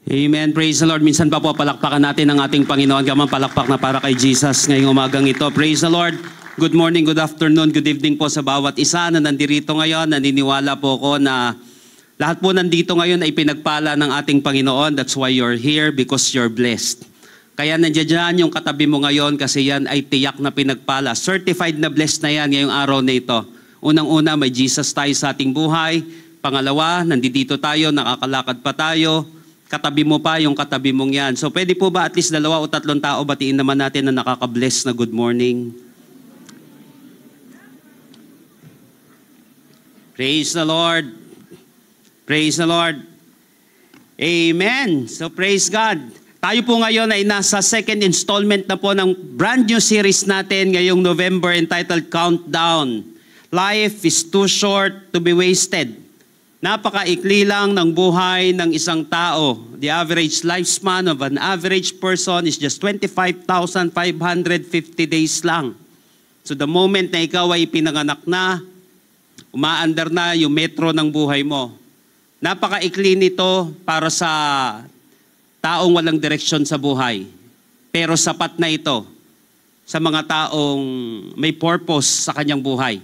Amen. Praise the Lord. Minsan pa po palakpakan natin ang ating Panginoon. Gamang palakpak na para kay Jesus ngayong umagang ito. Praise the Lord. Good morning, good afternoon, good evening po sa bawat isa na nandito ngayon. Naniniwala po ko na lahat po nandito ngayon ay pinagpala ng ating Panginoon. That's why you're here, because you're blessed. Kaya nandiyan yung katabi mo ngayon kasi yan ay tiyak na pinagpala. Certified na blessed na yan ngayong araw na ito. Unang-una, may Jesus tayo sa ating buhay. Pangalawa, nandito tayo, nakakalakad pa tayo. Katabi mo pa yung katabi mong yan. So pwede po ba at least 2 o 3 tao batiin naman natin na nakaka-bless na good morning? Praise the Lord. Praise the Lord. Amen. So praise God. Tayo po ngayon ay nasa second installment na po ng brand new series natin ngayong November entitled Countdown. Life is too short to be wasted. Napakaikli lang ng buhay ng isang tao. The average lifespan of an average person is just 25,550 days lang. So the moment na ikaw ay pinanganak na, umaandar na yung metro ng buhay mo. Napakaikli nito para sa taong walang direksyon sa buhay. Pero sapat na ito sa mga taong may purpose sa kanyang buhay.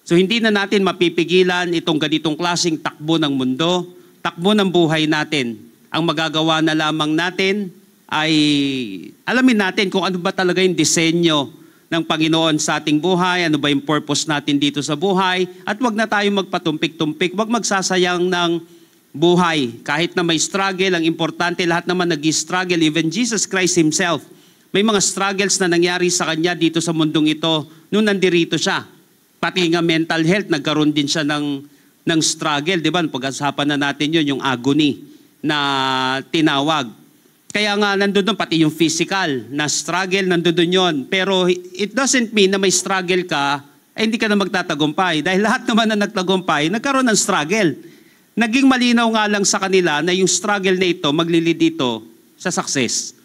So hindi na natin mapipigilan itong ganitong klaseng takbo ng mundo, takbo ng buhay natin. Ang magagawa na lamang natin ay alamin natin kung ano ba talaga yung disenyo ng Panginoon sa ating buhay, ano ba yung purpose natin dito sa buhay, at wag na tayo magpatumpik-tumpik, wag magsasayang ng buhay. Kahit na may struggle, ang importante lahat naman nag-struggle, even Jesus Christ Himself. May mga struggles na nangyari sa Kanya dito sa mundong ito nung nandirito siya. Pati nga mental health, nagkaroon din siya ng struggle. Di ba? Pag-asapan na natin yun, yung agony na tinawag. Kaya nga nandun pati yung physical na struggle, nandun yun. Pero it doesn't mean na may struggle ka, ay hindi ka na magtatagumpay. Dahil lahat naman na nagtagumpay, nagkaroon ng struggle. Naging malinaw nga lang sa kanila na yung struggle na ito, maglilid dito sa success.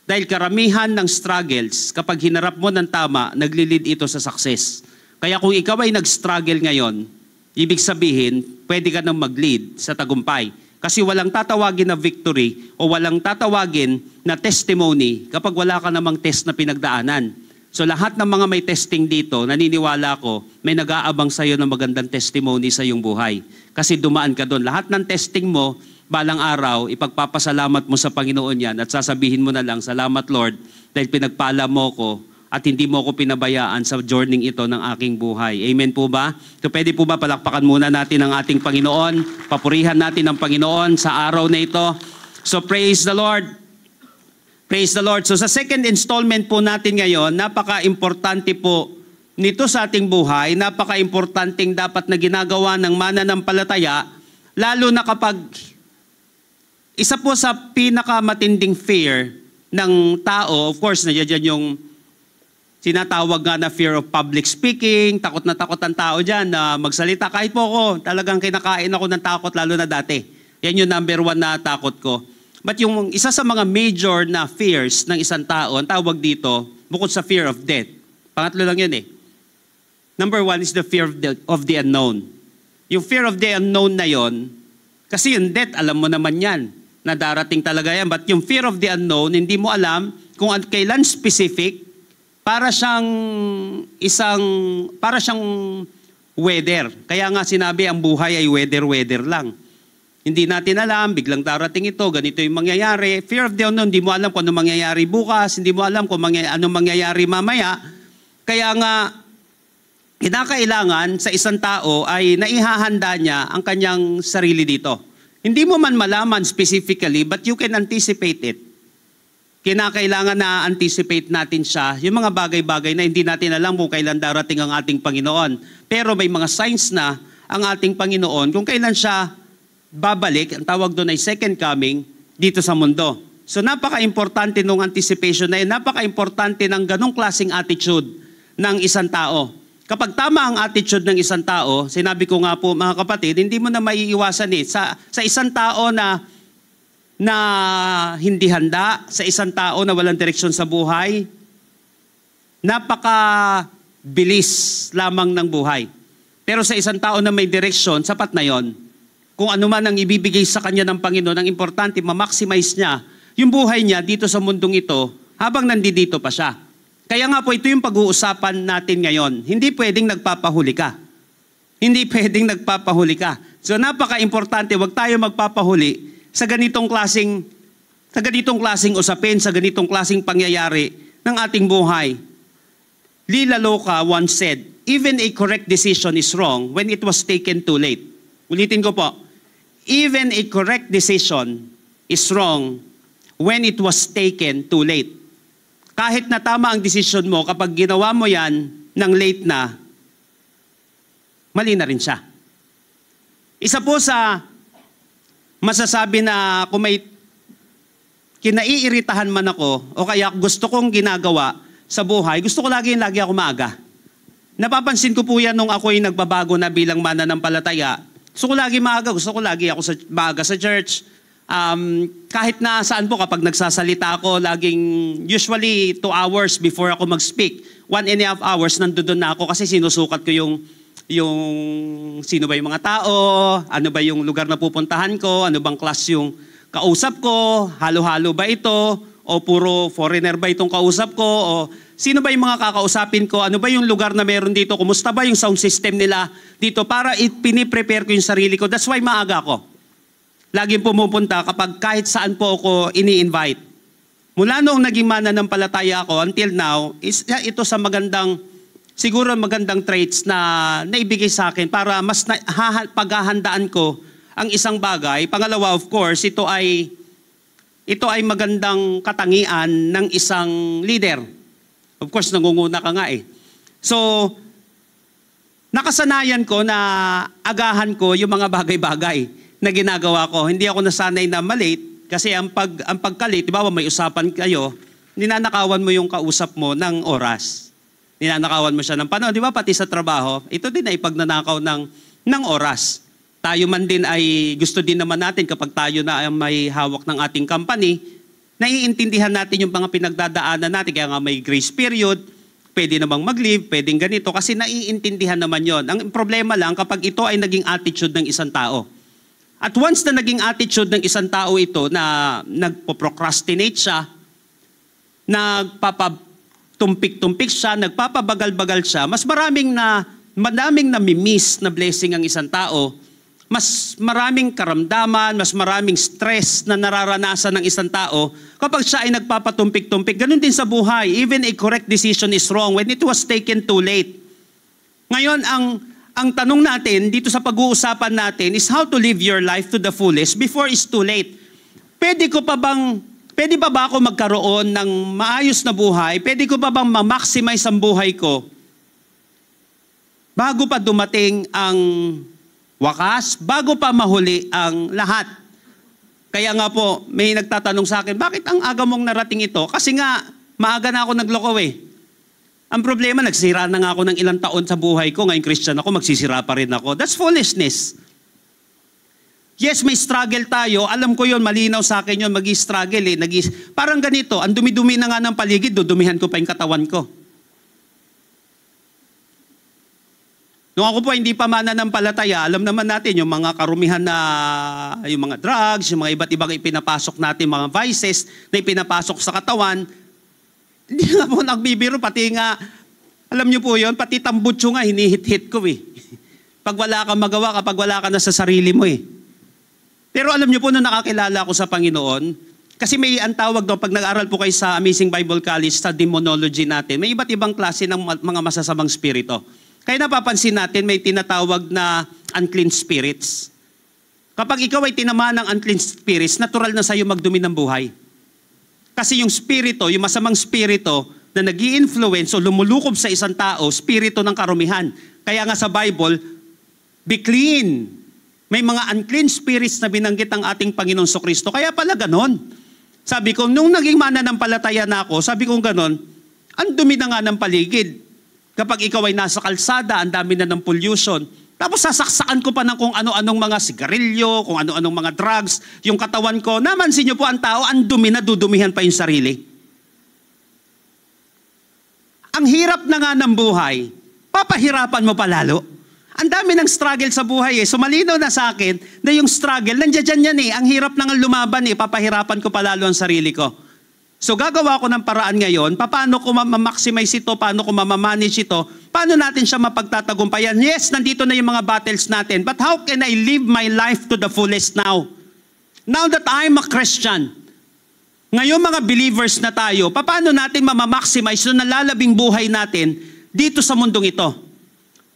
Dahil karamihan ng struggles, kapag hinarap mo ng tama, naglilid ito sa success. Kaya kung ikaw ay nag-struggle ngayon, ibig sabihin, pwede ka nang mag-lead sa tagumpay. Kasi walang tatawagin na victory o walang tatawagin na testimony kapag wala ka namang test na pinagdaanan. So lahat ng mga may testing dito, naniniwala ko, may nag-aabang sa iyo ng magandang testimony sa iyong buhay. Kasi dumaan ka doon. Lahat ng testing mo, balang araw, ipagpapasalamat mo sa Panginoon yan at sasabihin mo na lang, salamat Lord, dahil pinagpala mo ko at hindi mo ko pinabayaan sa journey ito ng aking buhay. Amen po ba? So pwede po ba palakpakan muna natin ang ating Panginoon? Papurihan natin ang Panginoon sa araw na ito. So praise the Lord. Praise the Lord. So sa second installment po natin ngayon, napaka-importante po nito sa ating buhay, napaka-importanting dapat na ginagawa ng mananampalataya, lalo na kapag isa po sa pinakamatinding fear ng tao, of course, nandiyan yung sinatawag nga na fear of public speaking, takot na takot ang tao dyan na magsalita. Kahit po ako, talagang kinakain ako ng takot lalo na dati. Yan yung number 1 na takot ko. But yung isa sa mga major na fears ng isang tao, ang tawag dito, bukod sa fear of death. Pangatlo lang yun eh. Number 1 is the fear of the unknown. Yung fear of the unknown na yon, kasi yung death, alam mo naman yan, na darating talaga yan. But yung fear of the unknown, hindi mo alam kung kailan specific. Para siyang weather. Kaya nga sinabi ang buhay ay weather lang. Hindi natin alam, biglang darating ito, ganito yung mangyayari. Fear of the unknown, hindi mo alam kung ano mangyayari bukas, hindi mo alam kung ano mangyayari mamaya. Kaya nga, kinakailangan sa isang tao ay naihahanda niya ang kanyang sarili dito. Hindi mo man malaman specifically, but you can anticipate it. Kinakailangan na anticipate natin siya, yung mga bagay-bagay na hindi natin alam kung kailan darating ang ating Panginoon. Pero may mga signs na ang ating Panginoon kung kailan siya babalik, ang tawag doon ay second coming, dito sa mundo. So napaka-importante nung anticipation na yun, napaka-importante ng ganong klaseng attitude ng isang tao. Kapag tama ang attitude ng isang tao, sinabi ko nga po mga kapatid, hindi mo na maiiwasan eh. Sa isang tao na hindi handa, sa isang tao na walang direksyon sa buhay, napaka-bilis lamang ng buhay. Pero sa isang tao na may direksyon, sapat na yon. kung ano man ang ibibigay sa kanya ng Panginoon, ang importante, ma-maximize niya yung buhay niya dito sa mundong ito habang nandito pa siya. Kaya nga po, ito yung pag-uusapan natin ngayon. Hindi pwedeng nagpapahuli ka. Hindi pwedeng nagpapahuli ka. So napaka-importante, wag tayo magpapahuli sa ganitong klaseng usapin, sa ganitong klaseng pangyayari ng ating buhay. Lila Loca once said, even a correct decision is wrong when it was taken too late. Ulitin ko po, even a correct decision is wrong when it was taken too late. Kahit na tama ang desisyon mo, kapag ginawa mo yan ng late na, mali na rin siya. Isa po sa masasabi na kung may kinaiiritahan man ako o kaya gusto kong ginagawa sa buhay, gusto ko lagi ako maaga. Napapansin ko po yan nung ako'y nagbabago na bilang mananampalataya. Gusto ko lagi maaga, gusto ko lagi ako maaga sa church. Kahit na saan po kapag nagsasalita ako, laging usually 2 hours before ako mag-speak. 1.5 hours nandoon na ako kasi sinusukat ko yung sino ba yung mga tao, ano ba yung lugar na pupuntahan ko, ano bang class yung kausap ko, halo-halo ba ito, o puro foreigner ba itong kausap ko, o sino ba yung mga kakausapin ko, ano ba yung lugar na meron dito, kumusta ba yung sound system nila dito, para piniprepare ko yung sarili ko. That's why maaga ako. Laging pumupunta kapag kahit saan po ako ini-invite. Mula noong naging mananampalataya ako until now, ito sa siguro magandang traits na naibigay sa akin para mas paghahandaan ko ang isang bagay. Pangalawa, of course, ito ay magandang katangian ng isang leader. Of course, nangunguna ka nga eh. So, nakasanayan ko na agahan ko yung mga bagay-bagay na ginagawa ko. Hindi ako nasanay na malate kasi ang pagka-late, di ba may usapan kayo, ninanakawan mo yung kausap mo ng oras. Ninanakawan mo siya ng panahon, di ba? Pati sa trabaho, ito din ay pagnanakaw ng oras. Tayo man din ay gusto din naman natin kapag tayo na may hawak ng ating company, naiintindihan natin yung mga pinagdadaanan natin. Kaya nga may grace period, pwede namang mag-leave, pwedeng ganito, kasi naiintindihan naman yon. Ang problema lang kapag ito ay naging attitude ng isang tao. At once na naging attitude ng isang tao ito na nagpo-procrastinate siya, nagpapatumpik-tumpik siya, nagpapabagal-bagal siya, mas maraming nami-miss na blessing ang isang tao, mas maraming karamdaman, mas maraming stress na nararanasan ng isang tao kapag siya ay nagpapatumpik-tumpik. Ganun din sa buhay. Even a correct decision is wrong when it was taken too late. Ngayon, ang tanong natin dito sa pag-uusapan natin is how to live your life to the fullest before it's too late. Pwede pa ba ako magkaroon ng maayos na buhay? Pwede ko pa bang ma-maximize ang buhay ko bago pa dumating ang wakas, bago pa mahuli ang lahat? Kaya nga po, may nagtatanong sa akin, bakit ang aga mong narating ito? Kasi nga, maaga na ako nagloko eh. Ang problema, nagsira na nga ako ng ilang taon sa buhay ko. Ngayon Christian ako, magsisira pa rin ako. That's foolishness. Yes, may struggle tayo. Alam ko yon, malinaw sa akin yon, mag-struggle eh. Parang ganito, ang dumi-dumi na nga ng paligid, dudumihan ko pa yung katawan ko. Nung ako po hindi pa mananampalataya, alam naman natin yung mga karumihan na, yung mga drugs, yung mga iba't ibang ipinapasok natin, mga vices na ipinapasok sa katawan. Hindi nga po nagbibiro, pati nga, alam niyo po yun, pati tambutso nga, hinihit-hit ko eh. Pag wala kang magawa, kapag wala ka na sa sarili mo eh. Pero alam niyo po, nung nakakilala ko sa Panginoon, kasi may ang tawag doon, pag nag-aral po kayo sa Amazing Bible College, sa demonology natin, may iba't ibang klase ng mga masasamang spirito. Kaya napapansin natin, may tinatawag na unclean spirits. Kapag ikaw ay tinamaan ng unclean spirits, natural na sa'yo magdumi ng buhay. Kasi yung spirito, yung masamang spirito na nag-i-influence o lumulukob sa isang tao, spirito ng karumihan. Kaya nga sa Bible, be clean. May mga unclean spirits na binanggit ang ating Panginoon Kristo. Kaya pala ganon. Sabi ko, nung naging mananampalataya na ako, sabi ko ganon, ang dumi na nga ng paligid. Kapag ikaw ay nasa kalsada, ang dami na ng pollution. Tapos sasaksakan ko pa ng kung ano-anong mga sigarilyo, kung ano-anong mga drugs, yung katawan ko. Namansin niyo po ang tao, ang dumi na, dudumihan pa yung sarili. Ang hirap na nga ng buhay, papahirapan mo pa lalo. Ang dami ng struggle sa buhay eh. So malinaw na sa akin na yung struggle, nandiyan yan eh. Ang hirap nang lumaban eh. Papahirapan ko palalo ang sarili ko. So gagawa ko ng paraan ngayon, paano ko ma-maximize ito, paano ko ma-manage ito, paano natin siya mapagtatagumpayan. Yes, nandito na yung mga battles natin, but how can I live my life to the fullest now? Now that I'm a Christian, ngayon mga believers na tayo, paano natin ma-maximize yung nalalabing buhay natin dito sa mundong ito?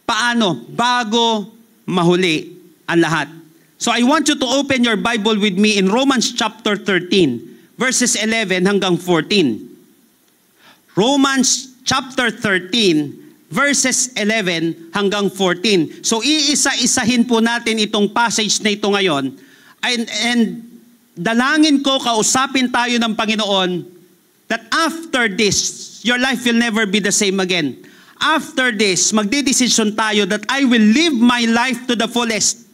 Paano? Bago mahuli ang lahat. So I want you to open your Bible with me in Romans chapter 13, verses 11 hanggang 14. Romans chapter 13, verses 11 hanggang 14. So iisa-isahin po natin itong passage na ito ngayon. And dalangin ko, kausapin tayo ng Panginoon that after this, your life will never be the same again. After this, magdedesisyon tayo that I will live my life to the fullest.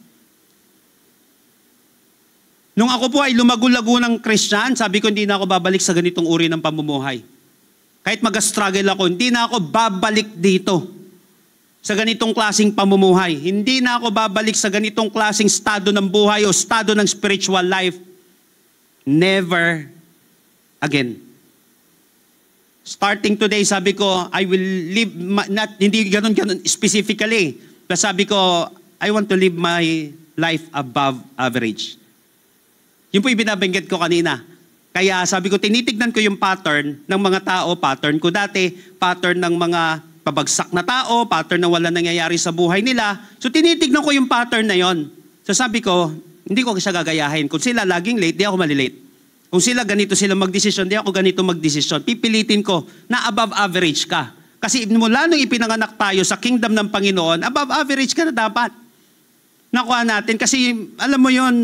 Nung ako po ay lumago-lago ng Christian, sabi ko hindi na ako babalik sa ganitong uri ng pamumuhay. Kahit mag-struggle ako, hindi na ako babalik dito sa ganitong klaseng pamumuhay. Hindi na ako babalik sa ganitong klaseng estado ng buhay o estado ng spiritual life. Never again. Starting today, sabi ko, I will live, hindi ganun specifically. Pero sabi ko, I want to live my life above average. Yun po yung binabanggit ko kanina. Kaya sabi ko, tinitignan ko yung pattern ng mga tao, pattern ko dati, pattern ng mga pabagsak na tao, pattern na wala nangyayari sa buhay nila. So tinitignan ko yung pattern na yon. So sabi ko, hindi ko siya gagayahin. Kung sila laging late, di ako malilate. Kung sila ganito sila magdesisyon, di ako ganito magdesisyon. Pipilitin ko na above average ka. Kasi mula nung ipinanganak tayo sa kingdom ng Panginoon, above average ka na dapat. Nakuha natin. Kasi alam mo yon,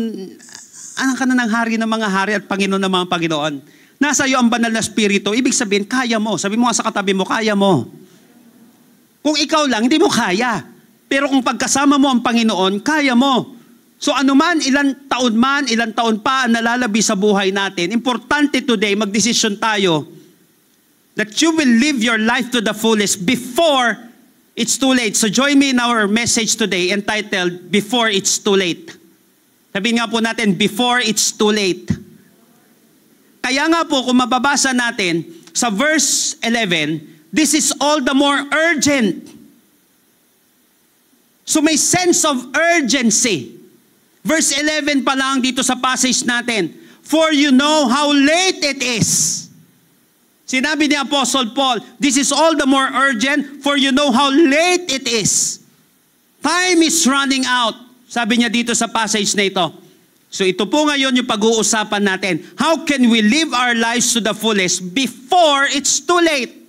anak ka na ng hari ng mga hari at Panginoon ng mga Panginoon. Nasa iyo ang banal na spirito. Ibig sabihin, kaya mo. Sabi mo nga sa katabi mo, kaya mo. Kung ikaw lang, hindi mo kaya. Pero kung pagkasama mo ang Panginoon, kaya mo. So anuman, ilang taon pa ang nalalabi sa buhay natin, importante today, magdesisyon tayo that you will live your life to the fullest before it's too late. So join me in our message today entitled, Before It's Too Late. Sabihin nga po natin, before it's too late. Kaya nga po, kung mababasa natin sa verse 11, this is all the more urgent. So may sense of urgency. Verse 11 pa lang dito sa passage natin. For you know how late it is. Sinabi ni Apostle Paul, this is all the more urgent for you know how late it is. Time is running out. Sabi niya dito sa passage na ito. So ito po ngayon yung pag-uusapan natin. How can we live our lives to the fullest before it's too late?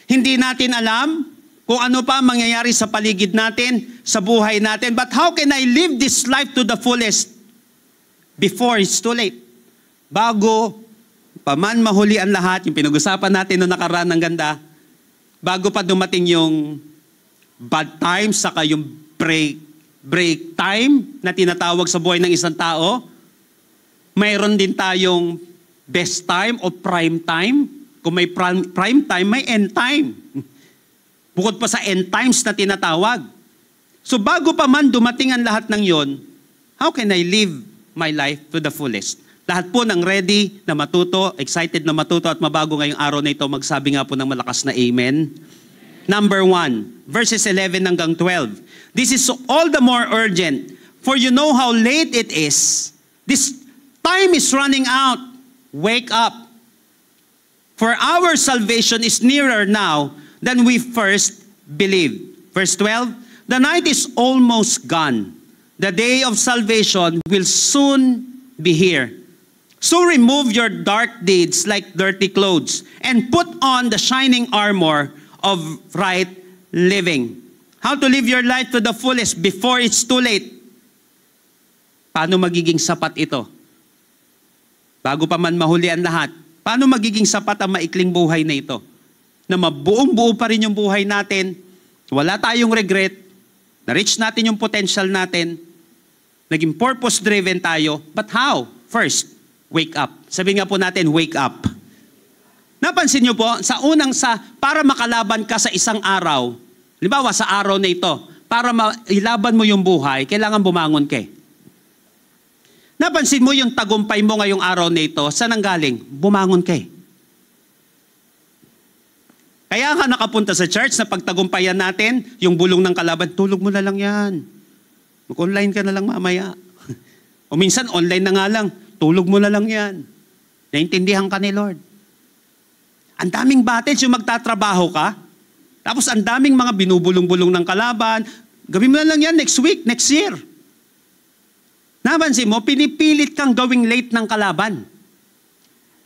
Hindi natin alam kung ano pa mangyayari sa paligid natin, sa buhay natin. But how can I live this life to the fullest before it's too late? Bago pa man mahuli ang lahat, yung pinag-usapan natin noong nakaraan ng ganda, bago pa dumating yung bad times, saka yung break time na tinatawag sa buhay ng isang tao, mayroon din tayong best time o prime time. Kung may prime time, may end time. Bukod pa sa end times na tinatawag. So bago pa man dumating ang lahat ng yon, how can I live my life to the fullest? Lahat po ng ready na matuto, excited na matuto at mabago ngayong araw na ito, magsabi nga po ng malakas na amen. Number 1, verses 11 hanggang 12. This is all the more urgent, for you know how late it is. This time is running out. Wake up. For our salvation is nearer now than we first believed. Verse 12, the night is almost gone. The day of salvation will soon be here. So remove your dark deeds like dirty clothes and put on the shining armor of right living. How to live your life to the fullest before it's too late. Paano magiging sapat ito? Bago pa man mahuli ang lahat, paano magiging sapat ang maikling buhay na ito? Na mabuong-buo pa rin yung buhay natin, wala tayong regret, na-reach natin yung potential natin, naging purpose-driven tayo, but how? First, wake up. Sabi nga po natin, wake up. Napansin nyo po, para makalaban ka sa isang araw, Halimbawa, sa araw na ito, para ilaban mo yung buhay, kailangan bumangon ka. Napansin mo yung tagumpay mo ngayong araw na ito, saan ang galing? Bumangon ka. Kaya ka nakapunta sa church na pagtagumpayan natin, yung bulong ng kalaban, tulog mo na lang yan. Mag-online ka na lang mamaya. O minsan, online na nga lang, tulog mo na lang yan. Naintindihan ka ni Lord. Ang daming battles yung magtatrabaho ka, tapos ang daming mga binubulong-bulong ng kalaban, gawin mo na lang yan next week, next year. Napansin mo, pinipilit kang gawing late ng kalaban.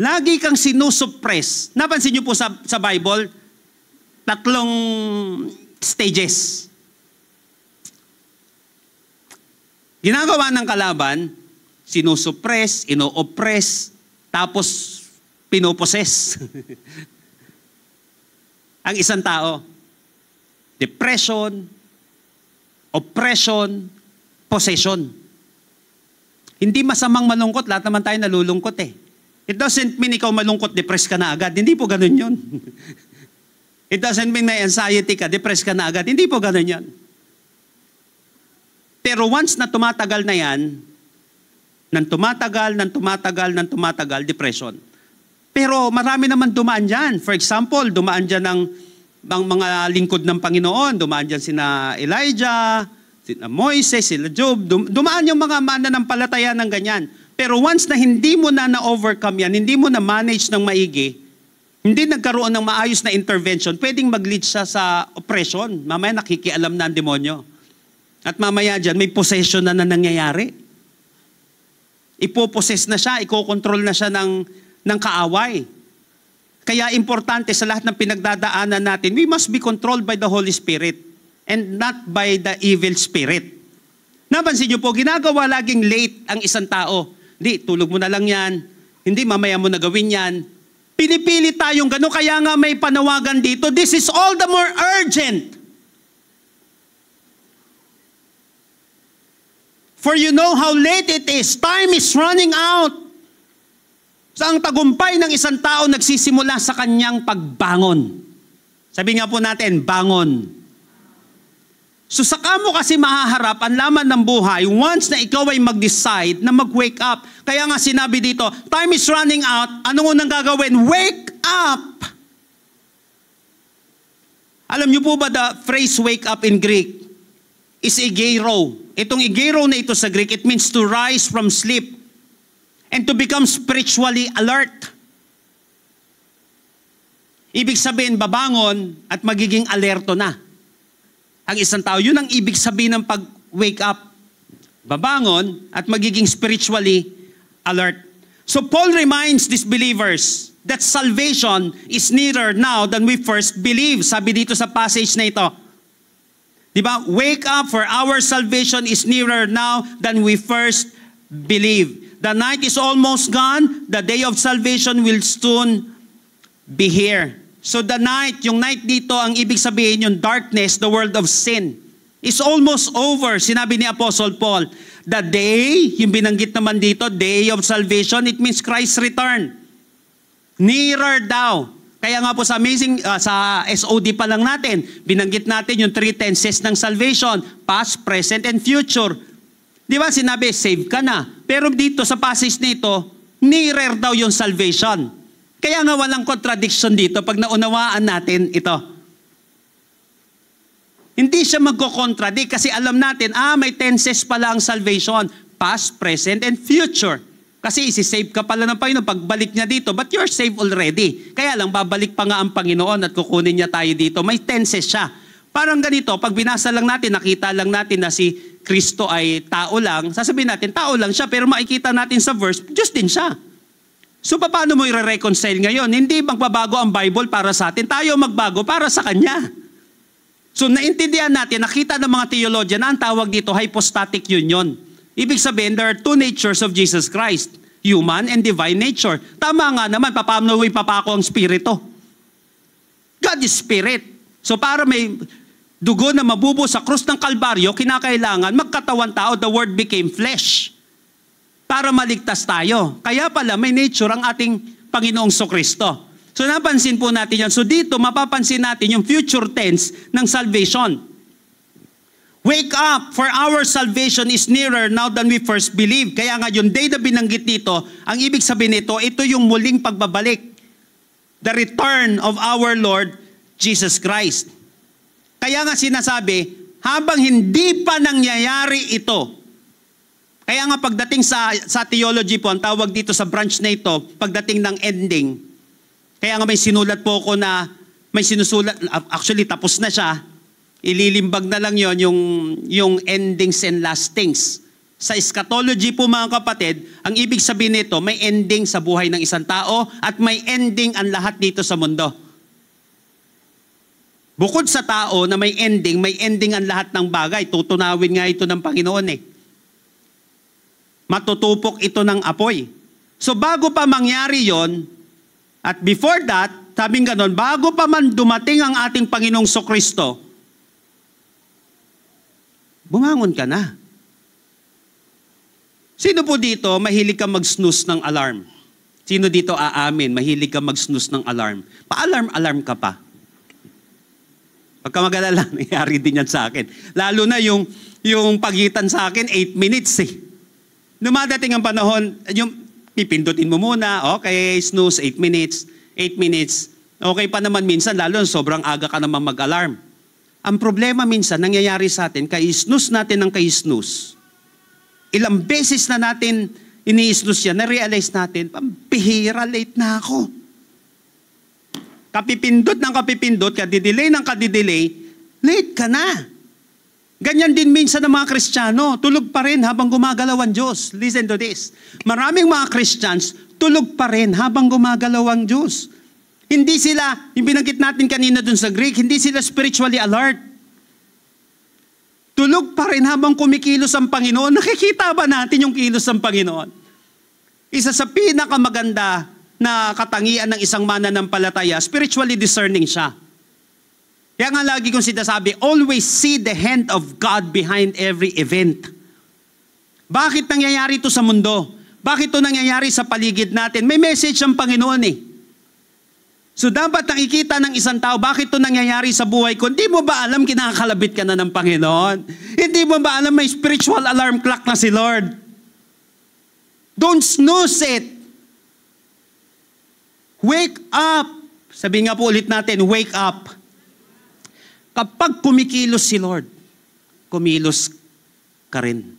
Lagi kang sinusuppress. Napansin niyo po sa Bible, 3 stages. Ginagawa ng kalaban, sinusuppress, ino-oppress, tapos pinoposes. Ang isang tao, depression, oppression, possession. Hindi masamang malungkot, lahat naman tayo nalulungkot eh. It doesn't mean ikaw malungkot, depressed ka na agad. Hindi po ganun yun. It doesn't mean may anxiety ka, depressed ka na agad. Hindi po ganun yun. Pero once na tumatagal na yan, nang tumatagal, depression. Pero marami naman dumaan dyan. For example, dumaan dyan ng mga lingkod ng Panginoon. Dumaan dyan sina Elijah, sina Moises, sila Job. Dumaan yung mga mananampalataya ng ganyan. Pero once na hindi mo na na-overcome yan, hindi mo na manage ng maigi, hindi nagkaroon ng maayos na intervention, pwedeng mag-lead siya sa oppression. Mamaya nakikialam na ang demonyo. At mamaya dyan, may possession na nangyayari. Ipoposes na siya, ikokontrol na siya ng kaaway. Kaya importante sa lahat ng pinagdadaanan natin, we must be controlled by the Holy Spirit and not by the evil spirit. Napansin niyo po, ginagawa laging late ang isang tao. Hindi, tulog mo na lang yan. Hindi, mamaya mo na gawin yan. Pinipili tayong gano'n, kaya nga may panawagan dito, this is all the more urgent. For you know how late it is. Time is running out. Sa ang tagumpay ng isang tao nagsisimula sa kanyang pagbangon. Sabi nga po natin, bangon. So saka mo kasi mahaharap ang laman ng buhay once na ikaw ay mag-decide na mag-wake up. Kaya nga sinabi dito, time is running out. Anong unang gagawin? Wake up! Alam niyo po ba the phrase wake up in Greek is egero. Itong egero na ito sa Greek, it means to rise from sleep and to become spiritually alert. Ibig sabihin, babangon at magiging alerto na ang isang tao. Yun ang ibig sabihin ng pag-wake up. Babangon at magiging spiritually alert. So Paul reminds these believers that salvation is nearer now than we first believe. Sabi dito sa passage na ito. Diba? Wake up, for our salvation is nearer now than we first believe. The night is almost gone. The day of salvation will soon be here. So the night, yung night dito, ang ibig sabihin yung darkness, the world of sin, is almost over. Sinabi ni Apostle Paul, the day, yung binanggit naman dito, day of salvation, it means Christ's return. Nearer daw. Kaya nga po sa sa SOD pa lang natin, binanggit natin yung 3 tenses ng salvation, past, present, and future. Di ba sinabi, save ka na. Pero dito sa passage nito, nearer daw yung salvation. Kaya nga walang contradiction dito pag naunawaan natin ito. Hindi siya magko-contradict kasi alam natin, may tenses pala ang salvation, past, present, and future. Kasi isi-save ka pala ng Panginoon pagbalik niya dito, but you're saved already. Kaya lang, babalik pa nga ang Panginoon at kukunin niya tayo dito. May tenses siya. Parang ganito, pag binasa lang natin, nakita lang natin na si Kristo ay tao lang, sasabihin natin, tao lang siya, pero makikita natin sa verse, Diyos din siya. So paano mo i-reconcile ngayon? Hindi magbabago ang Bible para sa atin, tayo magbago para sa Kanya. So naintindihan natin, nakita ng mga theologian na ang tawag dito, hypostatic union. Ibig sabihin, there are 2 natures of Jesus Christ, human and divine nature. Tama nga naman, paano ipapako ang spirito? God is spirit. So para may dugo na mabubo sa krus ng Kalbaryo, kinakailangan magkatawan tao, the Word became flesh. Para maligtas tayo. Kaya pala may nature ang ating Panginoong Kristo. So napansin po natin yan. So dito, mapapansin natin yung future tense ng salvation. Wake up, for our salvation is nearer now than we first believed. Kaya nga yung day na binanggit dito, ang ibig sabihin nito, ito yung muling pagbabalik. The return of our Lord Jesus Christ. Kaya nga sinasabi, habang hindi pa nangyayari ito, kaya nga pagdating sa theology po, ang tawag dito sa branch na ito, pagdating ng ending, kaya nga may sinulat po ako na, may sinusulat, actually tapos na siya, ililimbag na lang yon yung endings and lastings. Sa eschatology po mga kapatid, ang ibig sabihin nito, may ending sa buhay ng isang tao at may ending ang lahat dito sa mundo. Bukod sa tao na may ending ang lahat ng bagay. Tutunawin nga ito ng Panginoon eh. Matutupok ito ng apoy. So bago pa mangyari yon, at before that, sabing ganon, bago pa man dumating ang ating Panginoong Kristo, bumangon ka na. Sino po dito mahilig ka mag-snooze ng alarm? Sino dito aamin, mahilig ka mag-snooze ng alarm? Pa-alarm ka pa. Pagka mag-alala, nangyari din yan sa akin. Lalo na yung pagitan sa akin, 8 minutes eh. Dumadating ang panahon, yung pipindutin mo muna, okay, snooze, 8 minutes, 8 minutes. Okay pa naman minsan, lalo sobrang aga ka naman mag-alarm. Ang problema minsan, nangyayari sa atin, kay-snooze natin ng kay-snooze. Ilang beses na natin ini-snooze yan, na-realize natin, pambihira, late na ako. Kapipindot ng kapipindot, kadidelay ng kadidelay, late ka na. Ganyan din minsan ng mga Kristiyano, tulog pa rin habang gumagalaw ang Diyos. Listen to this. Maraming mga Christians, tulog pa rin habang gumagalaw ang Diyos. Hindi sila, yung binanggit natin kanina dun sa Greek, hindi sila spiritually alert. Tulog pa rin habang kumikilos ang Panginoon. Nakikita ba natin yung kilos ng Panginoon? Isa sa pinakamaganda na katangian ng isang mananampalataya, spiritually discerning siya. Kaya nga lagi kong sinasabi, always see the hand of God behind every event. Bakit nangyayari ito sa mundo? Bakit ito nangyayari sa paligid natin? May message ang Panginoon eh. So dapat nakikita ng isang tao, bakit ito nangyayari sa buhay ko? Hindi mo ba alam kinakalabit ka na ng Panginoon? Hindi mo ba alam may spiritual alarm clock na si Lord? Don't snooze it. Wake up. Sabi nga po ulit natin, wake up. Kapag kumikilos si Lord, kumilos ka rin.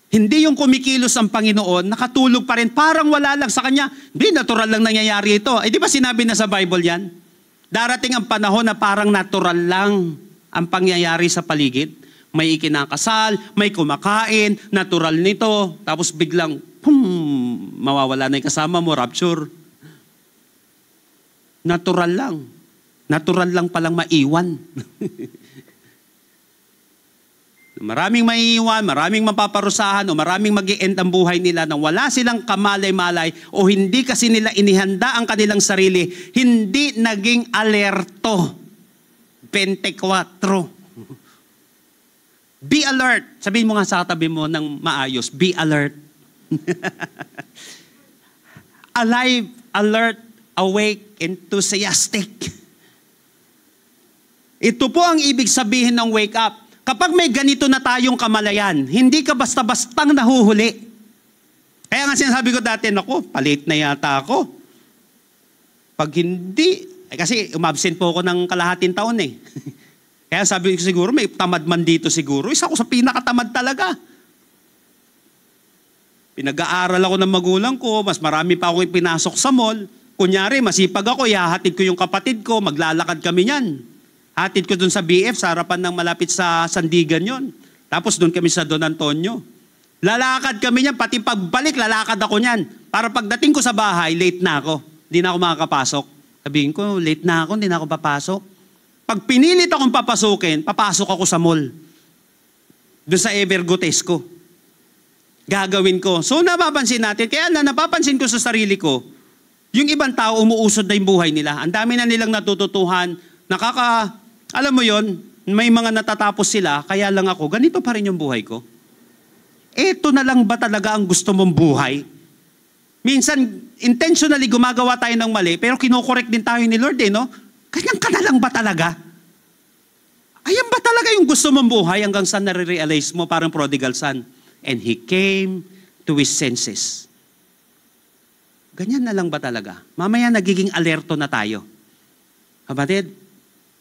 Hindi yung kumikilos ang Panginoon, nakatulog pa rin, parang wala lang sa Kanya. Hindi, natural lang nangyayari ito. Eh di ba sinabi na sa Bible yan? Darating ang panahon na parang natural lang ang pangyayari sa paligid. May ikinakasal, may kumakain, natural nito, tapos biglang, mawawala na yung kasama mo, rapture. Natural lang. Natural lang palang maiwan. Maraming maiiwan, maraming mapaparusahan o maraming mag-i-end ang buhay nila nang wala silang kamalay-malay o hindi kasi nila inihanda ang kanilang sarili, hindi naging alerto. 24. Be alert. Sabihin mo nga sa katabi mo ng maayos, be alert. Alive, alert, awake, enthusiastic. Ito po ang ibig sabihin ng wake up. Kapag may ganito na tayong kamalayan, hindi ka basta-bastang nahuhuli. Kaya nga sinasabi ko dati, naku, palit na yata ako. Pag hindi, kasi umabsent po ako ng kalahating taon eh. Kaya sabi ko siguro, may tamad man dito siguro. Isa ako sa pinakatamad talaga. Pinag-aaral ako ng magulang ko, mas marami pa akong pinasok sa mall. Kunyari, masipag ako, ihahatid ko yung kapatid ko, maglalakad kami niyan. Hatid ko dun sa BF, sa harapan ng malapit sa Sandigan yon. Tapos dun kami sa Don Antonio. Lalakad kami niyan, pati pagbalik, lalakad ako niyan. Para pagdating ko sa bahay, late na ako. Hindi na ako makakapasok. Sabihin ko, late na ako, hindi na ako papasok. Pag pinilit akong papasukin, papasok ako sa mall. Doon sa Evergotesco. Gagawin ko. So napapansin natin, kaya napapansin ko sa sarili ko, yung ibang tao umuusod na yung buhay nila. Ang dami na nilang natututuhan, alam mo yon, may mga natatapos sila, kaya lang ako, ganito pa rin yung buhay ko. Eto na lang ba talaga ang gusto mong buhay? Minsan, intentionally gumagawa tayo ng mali, pero kinokorek din tayo ni Lord no? Ganyan ka na lang ba talaga? Ayan ba talaga yung gusto mong buhay hanggang sa nare-realize mo parang prodigal son? And he came to his senses. Ganyan na lang ba talaga? Mamaya nagiging alerto na tayo. Kapatid,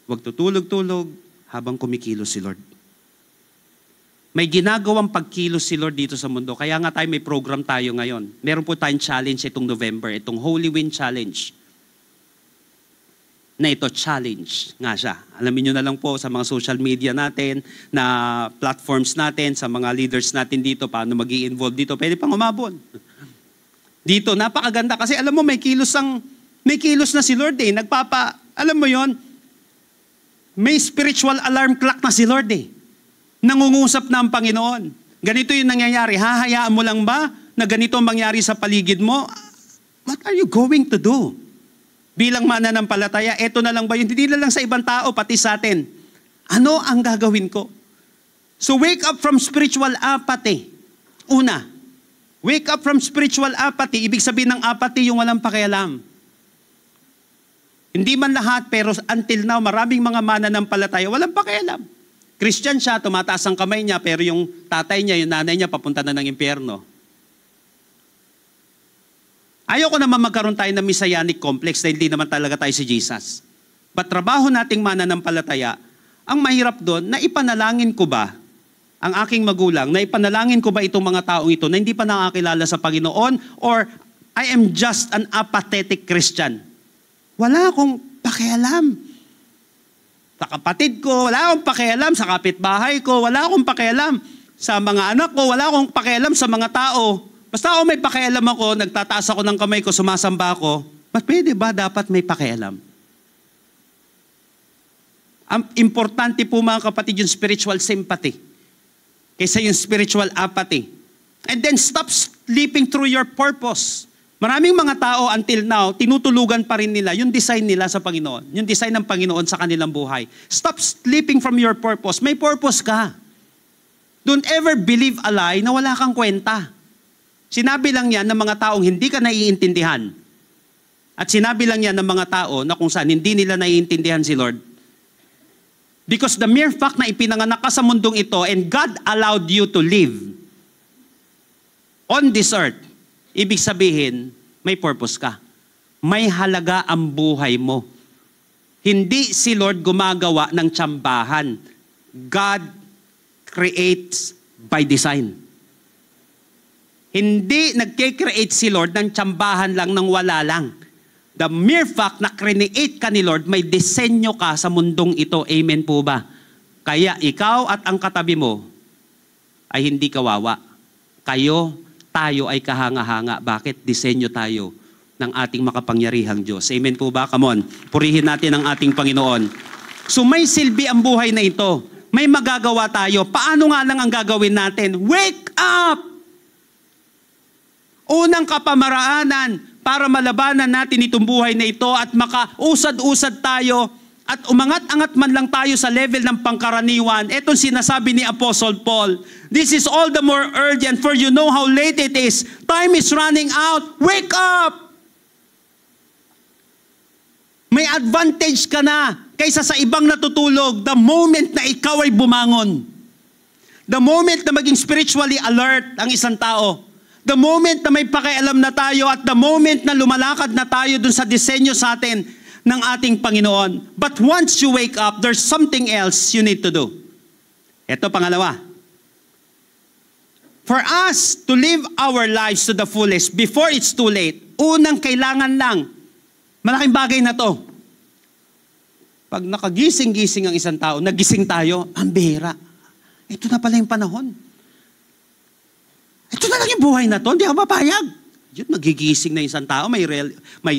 huwag tutulog-tulog habang kumikilos si Lord. May ginagawang pagkilos si Lord dito sa mundo. Kaya nga tayo may program tayo ngayon. Meron po tayong challenge itong November, itong Holy Wind Challenge. Na ito, challenge nga siya. Alamin nyo na lang po sa mga social media natin, na platforms natin, sa mga leaders natin dito, paano mag-i-involve dito. Pwede pang umabon. Dito, napakaganda kasi alam mo, may kilos na si Lord alam mo yon, may spiritual alarm clock na si Lord Nangungusap na ang Panginoon. Ganito yung nangyayari. Hahayaan mo lang ba na ganito ang mangyari sa paligid mo? What are you going to do? Bilang mananampalataya, eto na lang ba yun? Hindi na lang sa ibang tao, pati sa atin. Ano ang gagawin ko? So wake up from spiritual apathy. Una, wake up from spiritual apathy. Ibig sabihin ng apathy, yung walang pakialam. Hindi man lahat, pero until now, maraming mga mananampalataya, walang pakialam. Christian siya, tumataas ang kamay niya, pero yung tatay niya, yung nanay niya, papunta na ng impyerno. Ayoko naman magkaroon tayo ng messianic complex na hindi naman talaga tayo si Jesus. But trabaho nating mananampalataya, ang mahirap doon, na ipanalangin ko ba ang aking magulang, na ipanalangin ko ba itong mga taong ito na hindi pa nakakilala sa Panginoon, or I am just an apathetic Christian. Wala akong pakialam. Sa kapatid ko, wala akong pakialam. Sa kapitbahay ko, wala akong pakialam. Sa mga anak ko, wala akong pakialam sa mga tao. Basta ako may pakialam ako, nagtataas ako ng kamay ko, sumasamba ako, but pwede ba dapat may pakialam? Ang importante po mga kapatid yung spiritual sympathy kaysa yung spiritual apathy. And then stop sleeping through your purpose. Maraming mga tao until now, tinutulugan pa rin nila yung design nila sa Panginoon. Yung design ng Panginoon sa kanilang buhay. Stop sleeping from your purpose. May purpose ka. Don't ever believe a lie na wala kang kwenta. Sinabi lang yan ng mga taong hindi ka naiintindihan. At sinabi lang yan ng mga tao na kung saan hindi nila naiintindihan si Lord. Because the mere fact na ipinanganak ka sa mundong ito and God allowed you to live on this earth, ibig sabihin, may purpose ka. May halaga ang buhay mo. Hindi si Lord gumagawa ng tsambahan. God creates by design. Hindi nagke-create si Lord ng tsambahan lang ng wala lang. The mere fact na create ka ni Lord, may disenyo ka sa mundong ito. Amen po ba? Kaya ikaw at ang katabi mo ay hindi kawawa. Tayo ay kahanga-hanga. Bakit? Disenyo tayo ng ating makapangyarihang Diyos. Amen po ba? Come on. Purihin natin ang ating Panginoon. So may silbi ang buhay na ito. May magagawa tayo. Paano nga lang ang gagawin natin? Wake up! Unang kapamaraanan para malabanan natin itong buhay na ito at makausad-usad tayo at umangat-angat man lang tayo sa level ng pangkaraniwan. Etong sinasabi ni Apostle Paul, this is all the more urgent for you know how late it is. Time is running out. Wake up! May advantage ka na kaysa sa ibang natutulog the moment na ikaw ay bumangon. The moment na maging spiritually alert ang isang tao. The moment na may pakialam na tayo at the moment na lumalakad na tayo dun sa disenyo sa atin ng ating Panginoon. But once you wake up, there's something else you need to do. Ito pangalawa. For us to live our lives to the fullest before it's too late, unang kailangan lang, malaking bagay na to. Pag nakagising-gising ang isang tao, nagising tayo, ang bihira. Ito na pala yung panahon. Ito na lang yung buhay na to, hindi ako mapayag. Yun, magigising na isang tao, may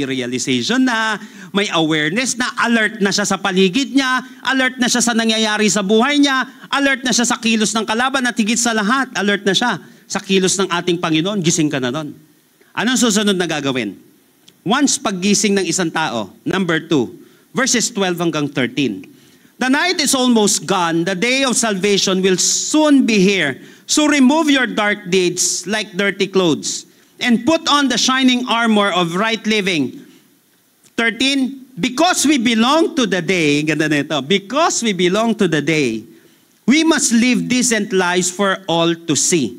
realization na, may awareness na, alert na siya sa paligid niya, alert na siya sa nangyayari sa buhay niya, alert na siya sa kilos ng kalaban at higit sa lahat, alert na siya sa kilos ng ating Panginoon, gising ka na nun. Anong susunod na gagawin? Once paggising ng isang tao, number 2, verses 12 hanggang 13. The night is almost gone, the day of salvation will soon be here. So remove your dark deeds like dirty clothes, and put on the shining armor of right living. 13, because we belong to the day, ganda na ito, because we belong to the day, we must live decent lives for all to see.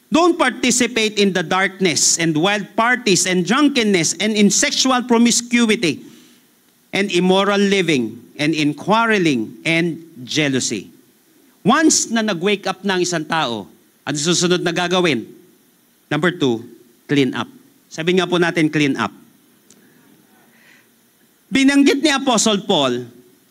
Don't participate in the darkness and wild parties and drunkenness and in sexual promiscuity and immoral living and in quarreling and jealousy. Once na nag-wake up na ang isang tao, ano susunod na gagawin? Number 2, clean up. Sabi nga po natin, clean up. Binanggit ni Apostle Paul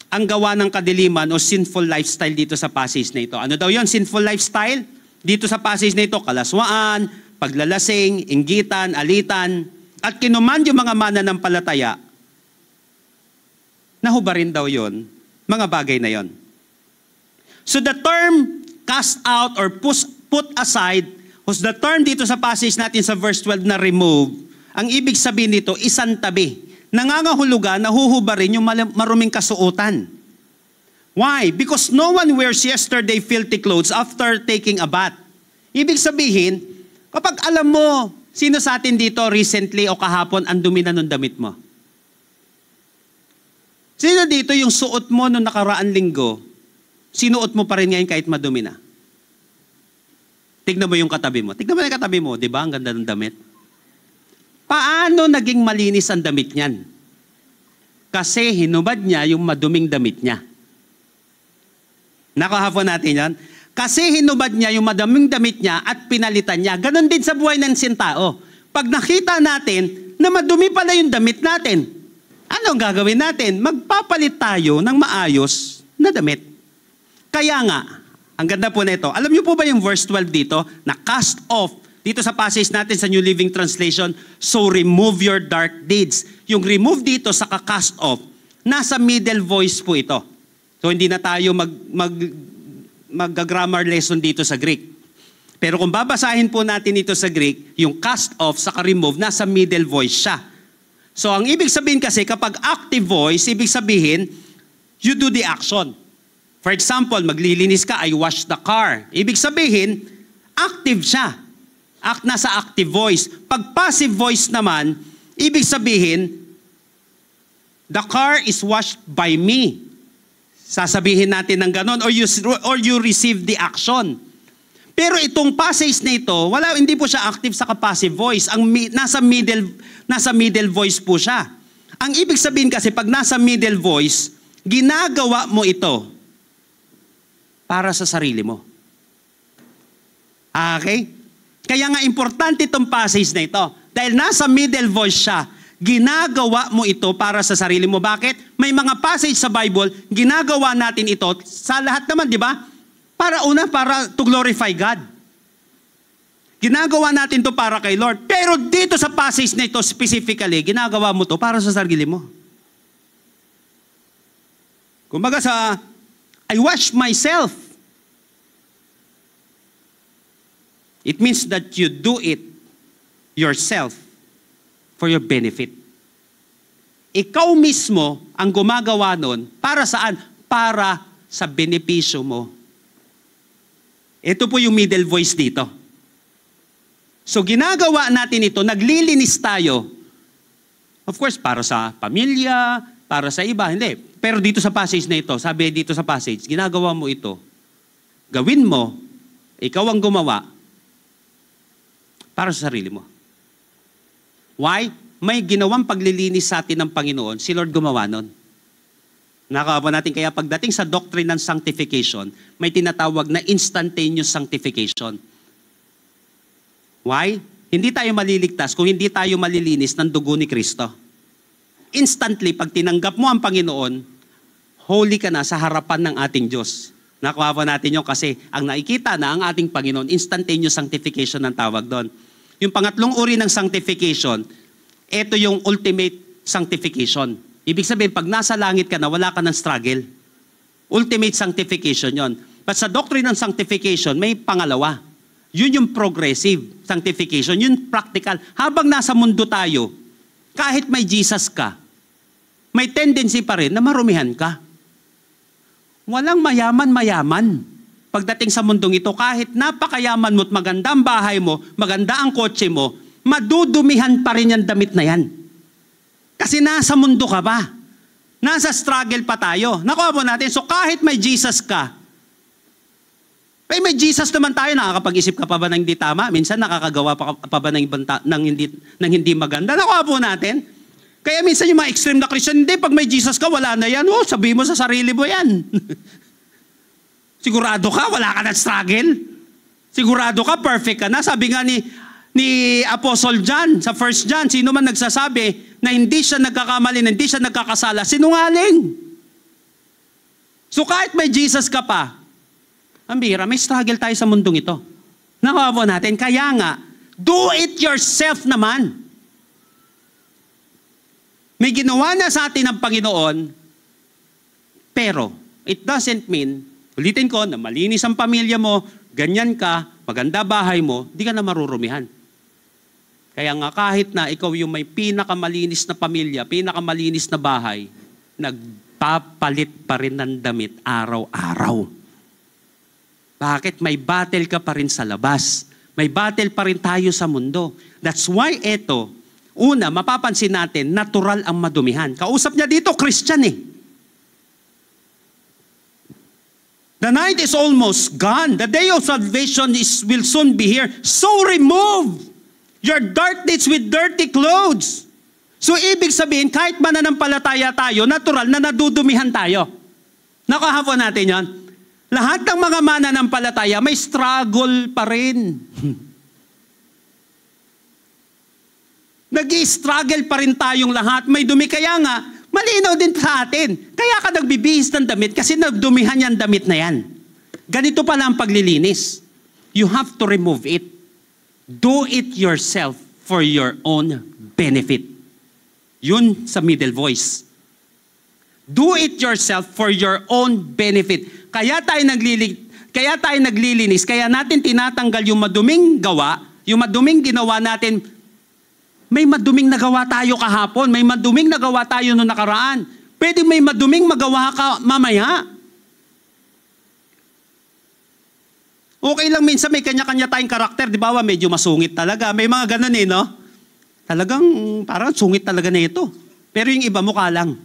ang gawa ng kadiliman o sinful lifestyle dito sa passage na ito. Ano daw yon? Sinful lifestyle? Dito sa passage na ito, kalaswaan, paglalasing, inggitan, alitan, at kinuman yung mga mananampalataya, nahubarin daw yon, mga bagay na yon. So the term cast out or put aside was the term dito sa passage natin sa verse 12 na remove. Ang ibig sabihin nito, isantabi. Nangangahulugan, nahuhubarin yung maruming kasuotan. Why? Because no one wears yesterday filthy clothes after taking a bath. Ibig sabihin, kapag alam mo, sino sa atin dito recently o kahapon ang dumi na nung damit mo? Sino dito yung suot mo nung nakaraan linggo, sinuot mo pa rin ngayon kahit madumi na? Tignan mo yung katabi mo. Tignan mo yung katabi mo, di ba? Ang ganda ng damit. Paano naging malinis ang damit niyan? Kasi hinubad niya yung maduming damit niya. Nakahapon natin yan. Kasi hinubad niya yung maduming damit niya at pinalitan niya. Ganon din sa buhay ng sintao. Pag nakita natin na madumi pala yung damit natin, ano ang gagawin natin? Magpapalit tayo ng maayos na damit. Kaya nga, ang ganda po na ito. Alam niyo po ba yung verse 12 dito na cast off? Dito sa passage natin sa New Living Translation, so remove your dark deeds. Yung remove dito sa cast off, nasa middle voice po ito. So hindi na tayo mag-grammar lesson dito sa Greek. Pero kung babasahin po natin ito sa Greek, yung cast off sa remove, nasa middle voice siya. So ang ibig sabihin kasi, kapag active voice, ibig sabihin, you do the action. For example, maglilinis ka, I wash the car. Ibig sabihin, active siya. Nasa active voice. Pag passive voice naman, ibig sabihin, the car is washed by me. Sasabihin natin ng ganon, or you receive the action. Pero itong passage na ito, hindi po siya active sa passive voice. Nasa middle voice po siya. Ang ibig sabihin kasi, pag nasa middle voice, ginagawa mo ito para sa sarili mo. Okay? Kaya nga importante itong passage na ito. Dahil nasa middle voice siya, ginagawa mo ito para sa sarili mo. Bakit? May mga passage sa Bible, ginagawa natin ito sa lahat naman, di ba? Para to glorify God. Ginagawa natin to para kay Lord. Pero dito sa passage na ito specifically, ginagawa mo to para sa sarili mo. Kumbaga I wash myself. It means that you do it yourself for your benefit. Ikaw mismo ang gumagawa nun. Para saan? Para sa benepisyo mo. Ito po yung middle voice dito. So ginagawa natin ito, naglilinis tayo. Of course, para sa pamilya, para sa iba. Hindi. Pero dito sa passage na ito, sabi dito sa passage, ginagawa mo ito. Gawin mo, ikaw ang gumawa, para sa sarili mo. Why? May ginawang paglilinis sa atin ng Panginoon, si Lord gumawa nun. Nakakaba natin, kaya pagdating sa doctrine ng sanctification, may tinatawag na instantaneous sanctification. Why? Hindi tayo maliligtas kung hindi tayo malilinis ng dugo ni Kristo. Instantly, pag tinanggap mo ang Panginoon, holy ka na sa harapan ng ating Diyos. Nakuha natin yun kasi ang nakikita na ang ating Panginoon, instantaneous sanctification ang tawag doon. Yung pangatlong uri ng sanctification, ito yung ultimate sanctification. Ibig sabihin, pag nasa langit ka na, wala ka ng struggle. Ultimate sanctification yon. But sa doctrine ng sanctification, may pangalawa. Yun yung progressive sanctification, yun practical. Habang nasa mundo tayo, kahit may Jesus ka, may tendency pa rin na marumihan ka. Walang mayaman-mayaman. Pagdating sa mundong ito, kahit napakayaman mo at maganda ang bahay mo, maganda ang kotse mo, madudumihan pa rin yung damit na yan. Kasi nasa mundo ka pa. Nasa struggle pa tayo. Nakuha po natin. So kahit may Jesus ka, may Jesus naman tayo, nakakapag-isip ka pa ba ng hindi tama? Minsan nakakagawa pa ba ng hindi maganda? Nakuha po natin. Kaya minsan yung mga extreme na Christian, hindi, pag may Jesus ka, wala na yan. Sabihin mo sa sarili mo yan. Sigurado ka, wala ka na struggle. Sigurado ka, perfect ka na. Sabi nga ni Apostle John, sa 1 John, sino man nagsasabi na hindi siya nagkakamali, na hindi siya nagkakasala, sinungaling. So kahit may Jesus ka pa, ang bihira, may struggle tayo sa mundong ito. Nakuha po natin, kaya nga, do it yourself naman. May ginawa na sa atin ng Panginoon, pero it doesn't mean, ulitin ko, na malinis ang pamilya mo, ganyan ka, maganda bahay mo, di ka na marurumihan. Kaya nga kahit na ikaw yung may pinakamalinis na pamilya, pinakamalinis na bahay, nagpapalit pa rin ng damit araw-araw. Bakit? May battle ka pa rin sa labas. May battle pa rin tayo sa mundo. That's why ito, una, mapapansin natin, natural ang madumihan. Kausap niya dito, Christian eh. The night is almost gone. The day of salvation will soon be here. So remove your darkness with dirty clothes. So ibig sabihin, kahit mananampalataya tayo, natural na nadudumihan tayo. Nakahapon natin yon. Lahat ng mga mananampalataya, may struggle pa rin. Nag-i-struggle pa rin tayong lahat. May dumi. Kaya nga, malinaw din sa atin. Kaya ka nagbibihis ng damit kasi nagdumihan yung damit na yan. Ganito pala ang paglilinis. You have to remove it. Do it yourself for your own benefit. Yun sa middle voice. Do it yourself for your own benefit. Kaya tayo naglilinis, kaya natin tinatanggal yung maduming gawa, yung maduming ginawa natin. May maduming nagawa tayo kahapon, may maduming nagawa tayo noong nakaraan. Pwede may maduming magawa ka mamaya. Okay lang minsan may kanya-kanya tayong karakter, di ba? Medyo masungit talaga. May mga ganun no? Talagang parang sungit talaga na ito. Pero yung iba mukha lang.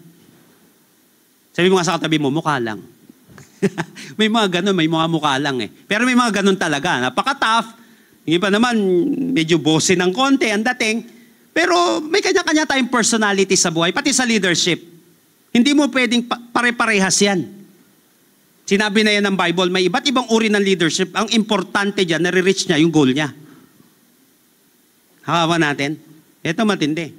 Sabi mo nga sa katabi mo, mukha lang. May mga ganun, may mga mukha lang eh. Pero may mga ganun talaga. Napaka-tough. Yung iba naman, medyo bossy ng konti ang dating. Pero may kanya-kanya tayong personality sa buhay, pati sa leadership. Hindi mo pwedeng pare-parehas yan. Sinabi na yan ng Bible, may iba't ibang uri ng leadership. Ang importante dyan, nare-reach niya yung goal niya. Hakawa natin. Ito matindi.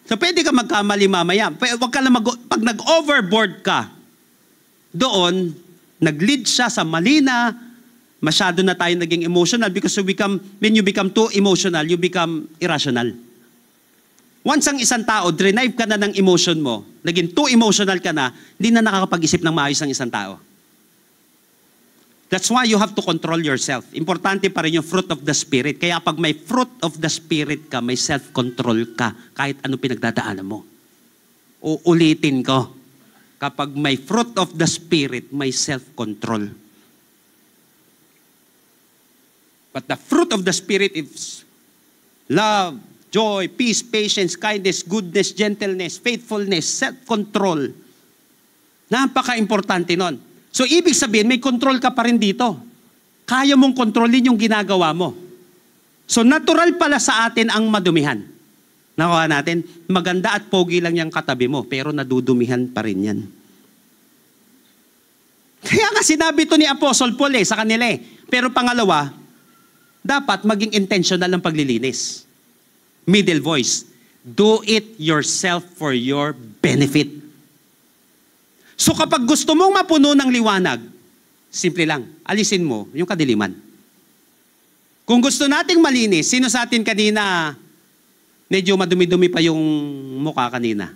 So pwede ka magkamali mamaya. Huwag ka lang pag nag-overboard ka, doon, nag-lead siya sa mali na, masyado na tayo naging emotional because when you become too emotional, you become irrational. Once ang isang tao, drive ka na ng emotion mo, naging too emotional ka na, hindi na nakakapag-isip ng maayos ang isang tao. That's why you have to control yourself. Importante pa rin yung fruit of the Spirit. Kaya pag may fruit of the Spirit ka, may self-control ka, kahit ano pinagdadaanan mo. Uulitin ko. Kapag may fruit of the Spirit, may self-control. But the fruit of the Spirit is love, joy, peace, patience, kindness, goodness, gentleness, faithfulness, self-control. Napaka-importante nun. So, ibig sabihin, may control ka pa rin dito. Kaya mong kontrolin yung ginagawa mo. So, natural pala sa atin ang madumihan. Nakuha natin, maganda at pogi lang yung katabi mo, pero nadudumihan pa rin yan. Kaya nga sinabi to ni Apostle Paul sa kanila Pero pangalawa, dapat maging intentional ang paglilinis. Middle voice, do it yourself for your benefit. So kapag gusto mong mapuno ng liwanag, simple lang, alisin mo yung kadiliman. Kung gusto nating malinis, sino sa atin kanina, medyo madumi-dumi pa yung mukha kanina.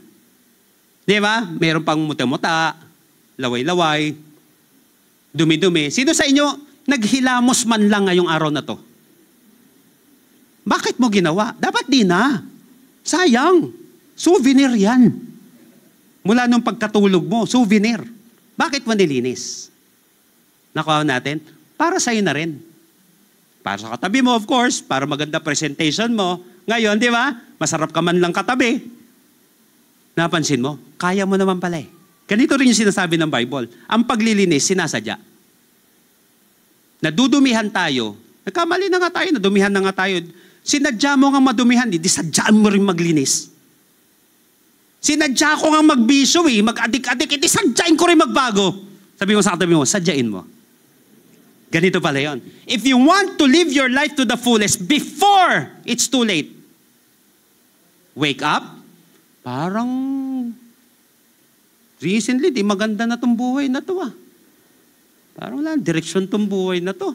Di ba? Meron pang muta-muta, laway-laway, dumi-dumi. Sino sa inyo naghilamos man lang ngayong araw na to? Bakit mo ginawa? Dapat di na. Sayang. Souvenir yan. Mula nung pagkatulog mo, souvenir. Bakit mo nilinis? Nakuha natin? Para sa'yo na rin. Para sa katabi mo, of course, para maganda presentation mo. Ngayon, di ba? Masarap ka man lang katabi. Napansin mo? Kaya mo naman pala eh. Ganito rin yung sinasabi ng Bible. Ang paglilinis, sinasadya. Nadudumihan tayo. Nagkamali na nga tayo, nadumihan na nga tayo. Sinadya mo nga madumihan, di sadyaan mo rin maglinis. Sinadya ko nga magbisyo mag-adik-adik, di sadyain ko rin magbago. Sabi mo sa katabi mo, sadyain mo. Ganito pala yun. If you want to live your life to the fullest before it's too late, wake up. Parang recently, di maganda na tong buhay na to Parang wala, direksyon tong buhay na to.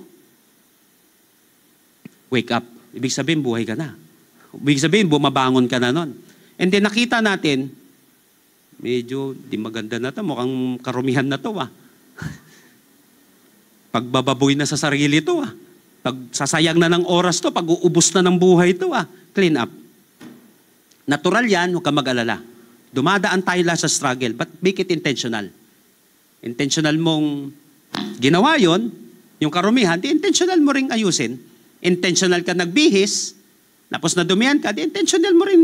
Wake up. Ibig sabihin, buhay ka na. Ibig sabihin, bumabangon ka na nun. And then nakita natin, medyo di maganda na to, mukhang karumihan na to Pagbababoy na sa sarili to Pagsasayang na ng oras to, pag-uubos na ng buhay to Clean up. Natural yan, huwag ka mag-alala. Dumadaan tayo lang sa struggle, but make it intentional. Intentional mong ginawa yon, yung karumihan, di intentional mo ring ayusin. Intentional ka nagbihis, tapos nadumihan ka, di intentional mo rin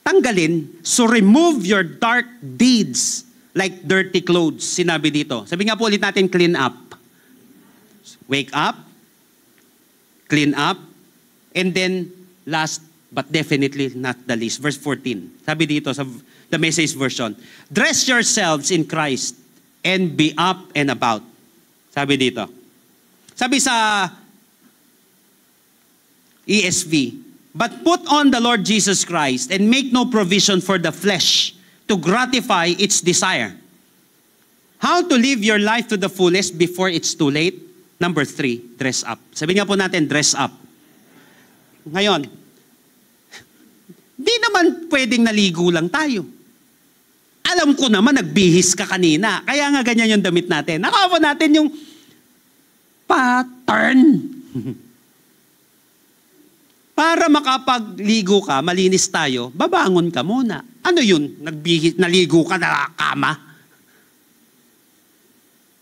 tanggalin. So remove your dark deeds like dirty clothes. Sinabi dito. Sabi nga po ulit natin, clean up. Wake up, clean up, and then last but definitely not the least, verse 14. Sabi dito sa the Message version, dress yourselves in Christ and be up and about. Sabi dito. Sabi sa ESV, but put on the Lord Jesus Christ and make no provision for the flesh to gratify its desire. How to live your life to the fullest before it's too late? Number 3, dress up. Sabi nga po natin, dress up. Ngayon, di naman pwedeng naligo lang tayo. Alam ko naman, nagbihis ka kanina. Kaya nga ganyan yung damit natin. Nakawa natin yung pattern. Para makapagligo ka, malinis tayo, babangon ka muna. Ano yun? Naligo ka na kama?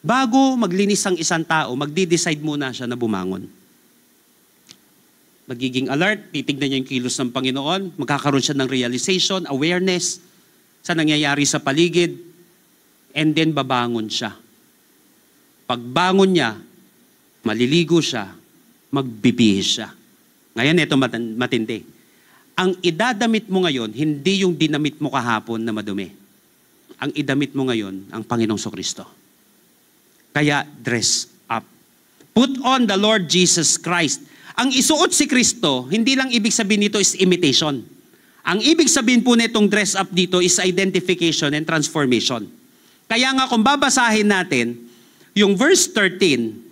Bago maglinis ang isang tao, magdi-decide muna siya na bumangon. Magiging alert, titignan niya yung kilos ng Panginoon, magkakaroon siya ng realization, awareness sa nangyayari sa paligid, and then babangon siya. Pagbangon niya, maliligo siya, magbibihis siya. Ngayon, ito matindi. Ang idadamit mo ngayon, hindi yung dinamit mo kahapon na madumi. Ang idamit mo ngayon, ang Panginoong Kristo. Kaya, dress up. Put on the Lord Jesus Christ. Ang isuot si Kristo, hindi lang ibig sabihin nito is imitation. Ang ibig sabihin po nitong dress up dito is identification and transformation. Kaya nga kung babasahin natin, yung verse 13,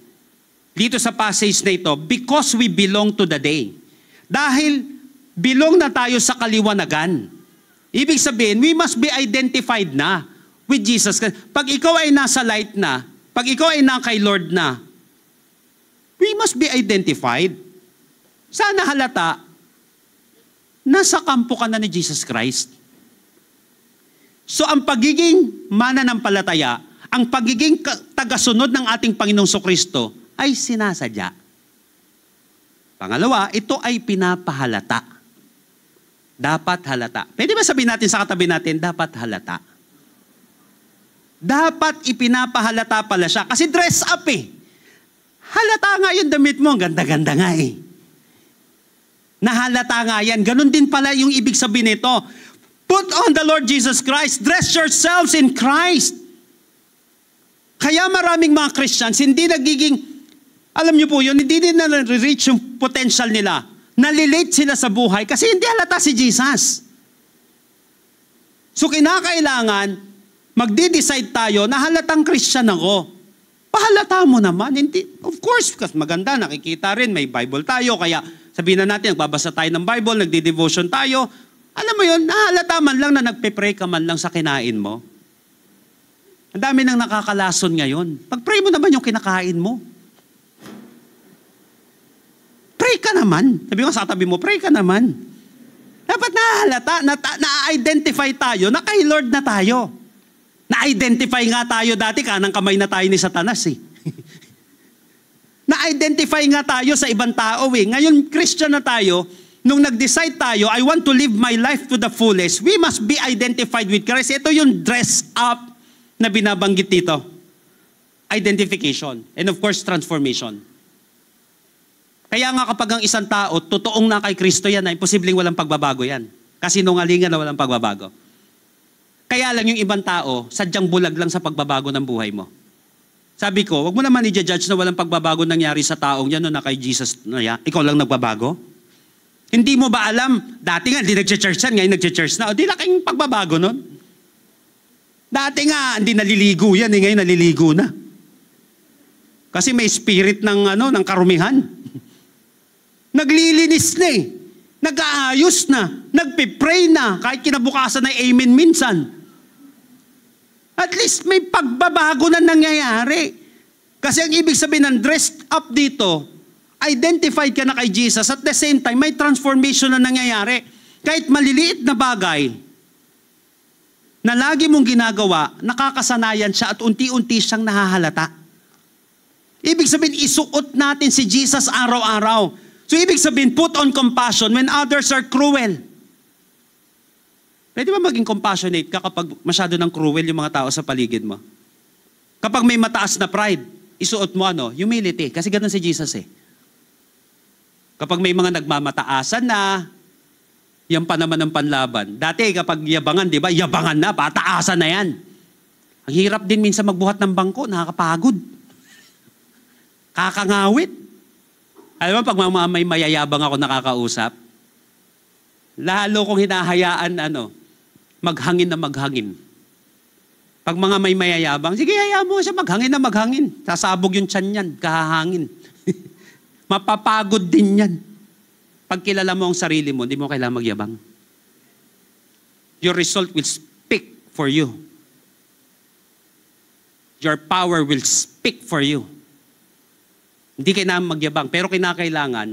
dito sa passage na ito, because we belong to the day. Dahil belong na tayo sa kaliwanagan. Ibig sabihin, we must be identified na with Jesus. Pag ikaw ay nasa light na, pag ikaw ay na kay Lord na, we must be identified. Sana halata, nasa kampo ka na ni Jesus Christ. So ang pagiging mananampalataya, ang pagiging tagasunod ng ating Panginoong Kristo ay sinasadya. Pangalawa, ito ay pinapahalata. Dapat halata. Pwede ba sabihin natin sa katabi natin, dapat halata? Dapat ipinapahalata pala siya. Kasi dress up Halata nga yung damit mo. Ganda-ganda nga Nahalata nga yan. Ganon din pala yung ibig sabihin nito. Put on the Lord Jesus Christ. Dress yourselves in Christ. Kaya maraming mga Christians, hindi nagiging, alam niyo po yun, hindi din na-reach yung potential nila. Nalilate sila sa buhay kasi hindi halata si Jesus. So kinakailangan, magdi-decide tayo na halatang Christian ako. Pahalata mo naman. Hindi, of course, kasi maganda, nakikita rin, may Bible tayo, kaya sabihin na natin, nagbabasa tayo ng Bible, nagdi-devotion tayo. Alam mo yun, nahalata man lang na nagpe-pray ka man lang sa kinain mo. Ang dami nang nakakalason ngayon. Pag-pray mo naman yung kinakain mo. Pray ka naman. Sabi mo sa katabi mo, pray ka naman. Dapat nahalata, na-identify tayo, na kay Lord na tayo. Na-identify nga tayo dati, kanang kamay na tayo ni Satanas Na-identify nga tayo sa ibang tao eh. Ngayon, Christian na tayo, nung nag-decide tayo, I want to live my life to the fullest, we must be identified with Christ. Ito yung dress up na binabanggit dito. Identification. And of course, transformation. Kaya nga kapag ang isang tao, totoong na kay Kristo yan, ay posibleng walang pagbabago yan. Kasi nungalingan na walang pagbabago. Kaya lang yung ibang tao, sadyang bulag lang sa pagbabago ng buhay mo. Sabi ko, wag mo naman i-judge na walang pagbabago nangyari sa taong yan no, na kay Jesus na yan. Ikaw lang nagbabago? Hindi mo ba alam? Dati nga, hindi nag-church yan, ngayon nag-church na. O di laking pagbabago nun. Dati nga, hindi naliligo yan, ngayon naliligo na. Kasi may spirit ng karumihan. Naglilinis na eh. Nag-aayos na. Nagpipray na. Kahit kinabukasan na amen minsan. At least may pagbabago na nangyayari. Kasi ang ibig sabihin ng dressed up dito, identified ka na kay Jesus. At the same time, may transformation na nangyayari. Kahit maliliit na bagay na lagi mong ginagawa, nakakasanayan siya at unti-unti siyang nahahalata. Ibig sabihin, isuot natin si Jesus araw-araw. So ibig sabihin, put on compassion when others are cruel. Pwede ba maging compassionate ka kapag masyado ng cruel yung mga tao sa paligid mo? Kapag may mataas na pride, isuot mo humility. Kasi ganun si Jesus eh. Kapag may mga nagmamataasan na, yan pa naman ang panlaban. Dati kapag yabangan, di ba? Yabangan na, pataasan na yan. Ang hirap din minsan magbuhat ng bangko, nakakapagod. Kakangawit. Alam mo, pag may mayayabang ako nakakausap, lalo kong hinahayaan, maghangin na maghangin. Pag mga may mayayabang, sige, hayaan mo siya maghangin na maghangin. Sasabog yung tiyan yan, kahahangin. Mapapagod din yan. Pag kilala mo ang sarili mo, hindi mo kailangan magyabang. Your result will speak for you. Your power will speak for you. Hindi kailangan magyabang, pero kinakailangan,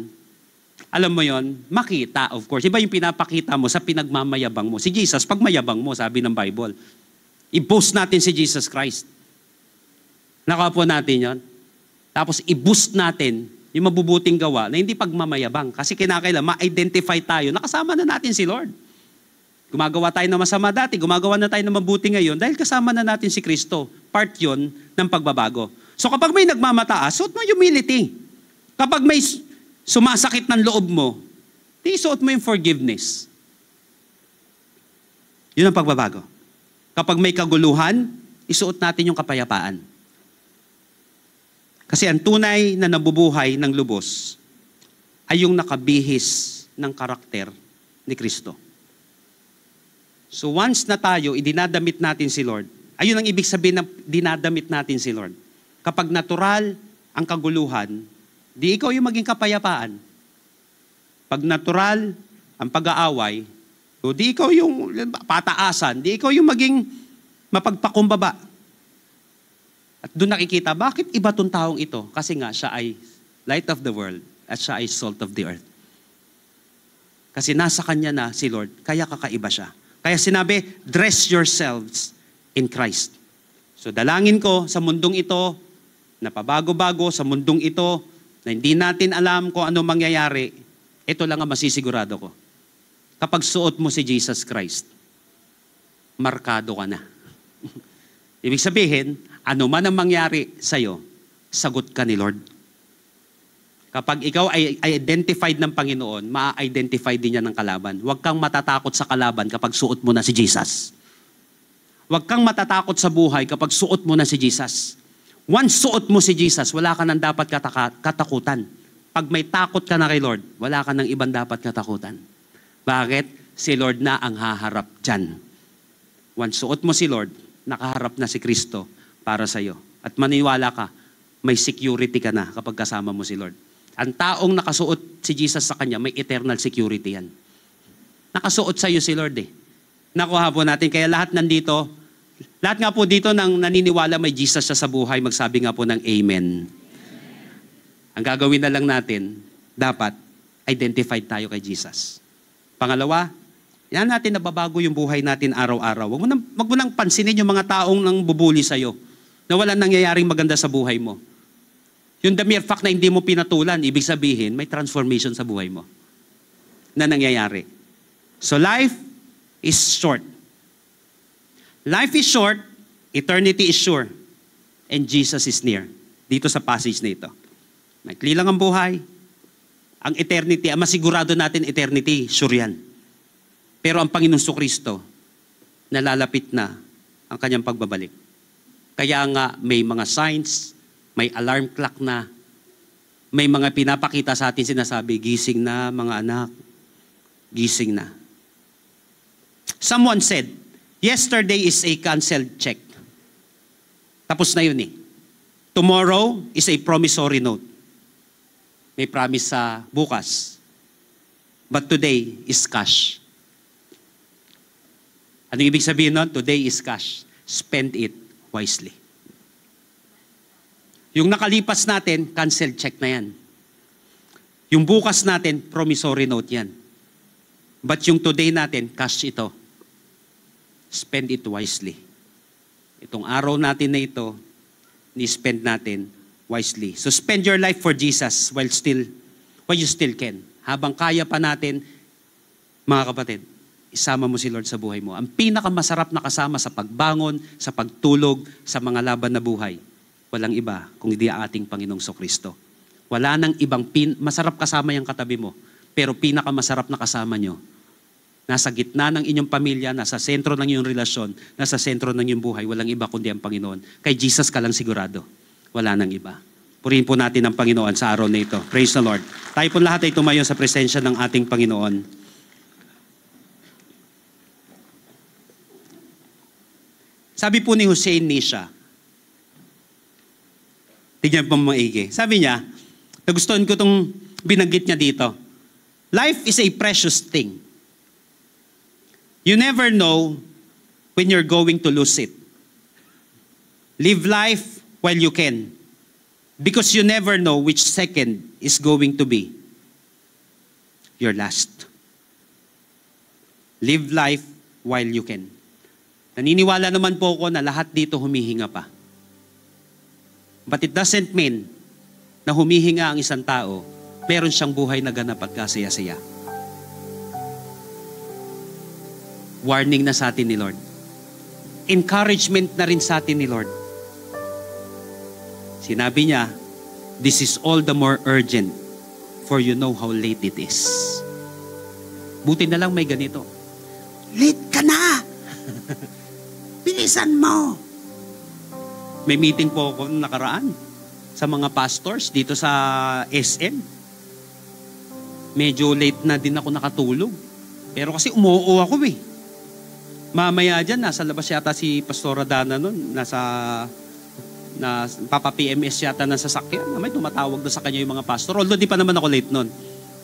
alam mo yon, makita, of course. Iba yung pinapakita mo sa pinagmamayabang mo. Si Jesus, pag mayabang mo, sabi ng Bible, i-boast natin si Jesus Christ. Nakuha po natin yon. Tapos i-boost natin yung mabubuting gawa na hindi pagmamayabang. Kasi kinakailangan, ma-identify tayo, nakasama na natin si Lord. Gumagawa tayo ng masama dati, gumagawa na tayo ng mabuti ngayon dahil kasama na natin si Kristo. Part yon ng pagbabago. So kapag may nagmamataas, suot mo humility. Kapag may sumasakit ng loob mo, suot mo yung forgiveness. Yun ang pagbabago. Kapag may kaguluhan, isuot natin yung kapayapaan. Kasi ang tunay na nabubuhay ng lubos ay yung nakabihis ng karakter ni Kristo. So once na tayo, idinadamit natin si Lord, ayun ang ibig sabihin na dinadamit natin si Lord. Kapag natural ang kaguluhan, di ikaw yung maging kapayapaan. Pag natural ang pag-aaway, o di ikaw yung pataasan, di ikaw yung maging mapagpakumbaba. At doon nakikita, bakit iba tong taong ito? Kasi nga, siya ay light of the world at siya ay salt of the earth. Kasi nasa kanya na si Lord, kaya kakaiba siya. Kaya sinabi, dress yourselves in Christ. So dalangin ko sa mundong ito, na pabago-bago sa mundong ito, na hindi natin alam kung ano mangyayari, ito lang ang masisigurado ko. Kapag suot mo si Jesus Christ, markado ka na. Ibig sabihin, ano man ang mangyari sa'yo, sagot ka ni Lord. Kapag ikaw ay identified ng Panginoon, ma-identify din niya ng kalaban. Huwag kang matatakot sa kalaban kapag suot mo na si Jesus. Huwag kang matatakot sa buhay kapag suot mo na si Jesus. Once suot mo si Jesus, wala ka nang dapat katakutan. Pag may takot ka na kay Lord, wala ka nang ibang dapat katakutan. Bakit? Si Lord na ang haharap dyan. Once suot mo si Lord, nakaharap na si Kristo para sa iyo. At maniwala ka, may security ka na kapag kasama mo si Lord. Ang taong nakasuot si Jesus sa kanya, may eternal security yan. Nakasuot sa iyo si Lord eh. Nakuha po natin, kaya lahat nandito, lahat nga po dito nang naniniwala may Jesus siya sa buhay, magsabi nga po ng Amen. Ang gagawin na lang natin, dapat identified tayo kay Jesus. Pangalawa, yan natin nababago yung buhay natin araw-araw. Wag mo nang pansinin yung mga taong nang bubuli sa'yo na walang nangyayaring maganda sa buhay mo. Yung the mere fact na hindi mo pinatulan, ibig sabihin, may transformation sa buhay mo na nangyayari. So life is short. Life is short, eternity is sure, and Jesus is near. Dito sa passage na ito. Maikli lang ang buhay. Ang eternity, ang masigurado natin eternity, sure yan. Pero ang Panginoong Kristo, nalalapit na ang kanyang pagbabalik. Kaya nga may mga signs, may alarm clock na, may mga pinapakita sa atin sinasabi, gising na mga anak, gising na. Someone said, yesterday is a canceled check. Tapos na yun eh. Tomorrow is a promissory note. May promise sa bukas. But today is cash. Ano ibig sabihin nun? Today is cash. Spend it wisely. Yung nakalipas natin, canceled check na yan. Yung bukas natin, promissory note yan. But yung today natin, cash ito. Spend it wisely. Itong araw natin na ito, ni-spend natin wisely. So spend your life for Jesus while you still can. Habang kaya pa natin, mga kapatid, isama mo si Lord sa buhay mo. Ang pinakamasarap na kasama sa pagbangon, sa pagtulog, sa mga laban na buhay, walang iba kung hindi ang ating Panginoong Kristo. Wala nang ibang masarap kasama yung katabi mo, pero pinakamasarap na kasama nyo, nasa gitna ng inyong pamilya, nasa sentro ng iyong relasyon, nasa sentro ng iyong buhay, walang iba kundi ang Panginoon. Kay Jesus ka lang sigurado. Wala nang iba. Purihin po natin ang Panginoon sa araw na ito. Praise the Lord. Tayo po lahat ay tumayo sa presensya ng ating Panginoon. Sabi po ni Hussein Nisha, tignan po maigi. Sabi niya, nagustuhan ko itong binanggit niya dito. Life is a precious thing. You never know when you're going to lose it. Live life while you can. Because you never know which second is going to be your last. Live life while you can. Naniniwala naman po ako na lahat dito humihinga pa. But it doesn't mean na humihinga ang isang tao, meron siyang buhay na ganap at kasaya-saya. Warning na sa atin ni Lord. Encouragement na rin sa atin ni Lord. Sinabi niya, this is all the more urgent for you know how late it is. Buti na lang may ganito. Late ka na! Bilisan mo! May meeting po ako nakaraan sa mga pastors dito sa SM. Medyo late na din ako nakatulog. Pero kasi umuo ako eh. Mamaya dyan, nasa labas yata si Pastora Dana nun. Papa PMS yata ng sasakyan. May tumatawag na sa kanya yung mga pastor. Although di pa naman ako late nun.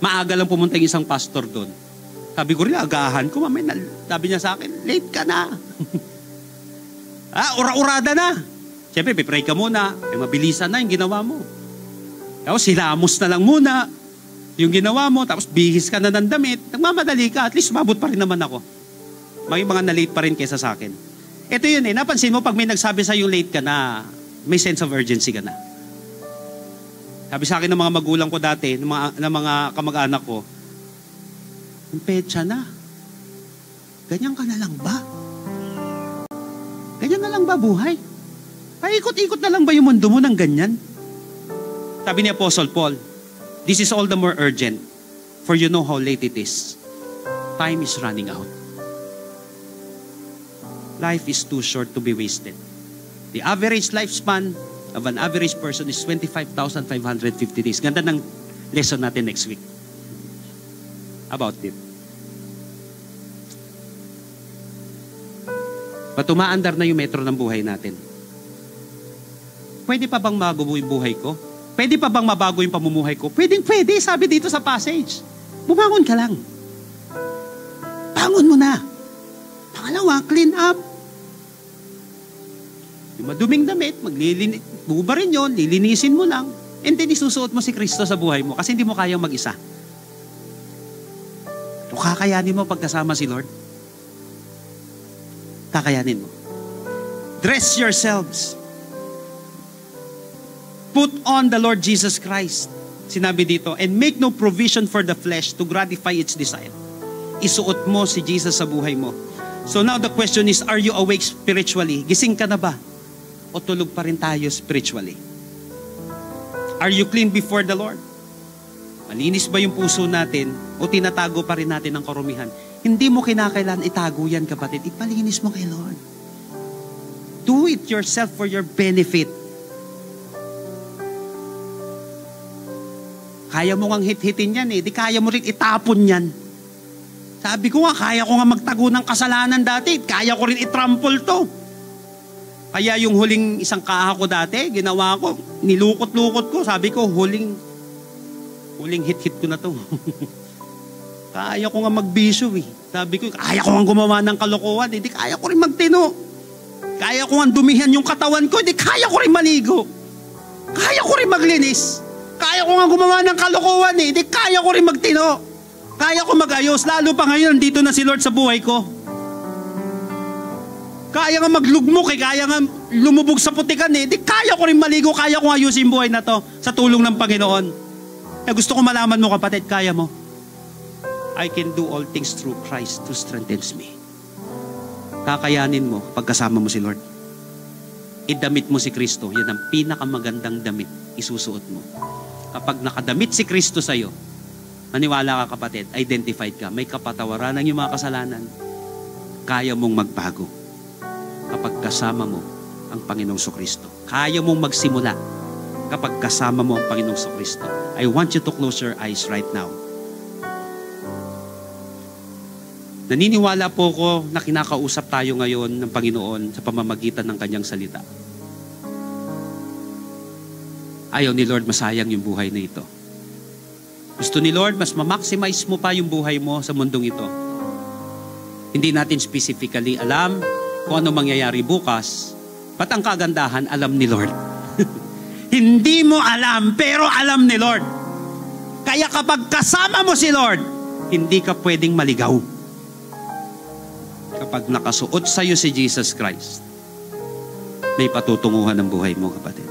Maaga lang pumunta yung isang pastor doon. Sabi ko rin, agahan ko. Sabi niya sa akin, late ka na. Ura-urada na. Siyempre, pipray ka muna. Mabilisan na yung ginawa mo. Tapos hilamos na lang muna yung ginawa mo. Tapos bihis ka na ng damit. Nagmamadali ka. At least mabot pa rin naman ako. May mga na-late pa rin kaysa sa akin. Ito yun eh. Napansin mo, pag may nagsabi sa yung late ka na, may sense of urgency ka na. Sabi sa akin ng mga magulang ko dati, ng mga kamag-anak ko, ang petsa na. Ganyan ka na lang ba? Ganyan na lang ba buhay? Paikot-ikot na lang ba yung mundo mo ng ganyan? Sabi ni Apostle Paul, this is all the more urgent, for you know how late it is. Time is running out. Life is too short to be wasted. The average lifespan of an average person is 25,550 days. Ganda ng lesson natin next week about it. But umaandar na yung metro ng buhay natin. Pwede pa bang mabago yung buhay ko? Pwede pa bang mabago yung pamumuhay ko? Pwede, sabi dito sa passage. Bumangon ka lang. Bangon mo na. Pangalawa, clean up. Yung maduming damit, bubarin yun, lilinisin mo lang, and then isusuot mo si Kristo sa buhay mo kasi hindi mo kayang mag-isa. So, kakayanin mo pagkasama si Lord? Kakayanin mo. Dress yourselves. Put on the Lord Jesus Christ. Sinabi dito, and make no provision for the flesh to gratify its desire. Isuot mo si Jesus sa buhay mo. So now the question is, are you awake spiritually? Gising ka na ba? O tulog pa rin tayo spiritually? Are you clean before the Lord? Malinis ba yung puso natin o tinatago pa rin natin ang karumihan? Hindi mo kinakailangan itago yan, kapatid. Ipalinis mo kay Lord. Do it yourself for your benefit. Kaya mo ngang hit-hitin yan eh. Di kaya mo rin itapon yan. Sabi ko nga, kaya ko nga magtago ng kasalanan dati. Kaya ko rin itrample to. Kaya yung huling isang kaha ko dati, ginawa ko, nilukot-lukot ko. Sabi ko, huling hit-hit ko na to. Kaya ko nga magbisyo eh. Sabi ko, kaya ko nga gumawa ng kalokohan. Hindi kaya ko rin magtino. Kaya ko nga dumihan yung katawan ko. Hindi kaya ko rin maligo. Kaya ko rin maglinis. Kaya ko nga gumawa ng kalokohan eh. Hindi kaya ko rin magtino. Kaya ko mag-ayos. Lalo pa ngayon, dito na si Lord sa buhay ko. Kaya nga maglugmok eh. Kaya nga lumubog sa putikan eh. Hindi kaya ko rin maligo. Kaya ko nga ayusin buhay na to sa tulong ng Panginoon. Kaya gusto ko malaman mo, kapatid, kaya mo. I can do all things through Christ who strengthens me. Kakayanin mo pagkasama mo si Lord. Idamit mo si Kristo. Yan ang pinakamagandang damit. Isusuot mo. Kapag nakadamit si Kristo sa'yo, maniwala ka, kapatid, identified ka, may kapatawaran ng iyong mga kasalanan, kaya mong magbago kapag kasama mo ang Panginoong Kristo. Kaya mong magsimula kapag kasama mo ang Panginoong Kristo. I want you to close your eyes right now. Naniniwala po ko na kinakausap tayo ngayon ng Panginoon sa pamamagitan ng Kanyang salita. Ayaw ni Lord masayang yung buhay na ito. Gusto ni Lord, mas ma-maximize mo pa yung buhay mo sa mundong ito. Hindi natin specifically alam kung ano mangyayari bukas. Ba't ang kagandahan, alam ni Lord. Hindi mo alam, pero alam ni Lord. Kaya kapag kasama mo si Lord, hindi ka pwedeng maligaw. Kapag nakasuot sa'yo si Jesus Christ, may patutunguhan ng buhay mo, kapatid.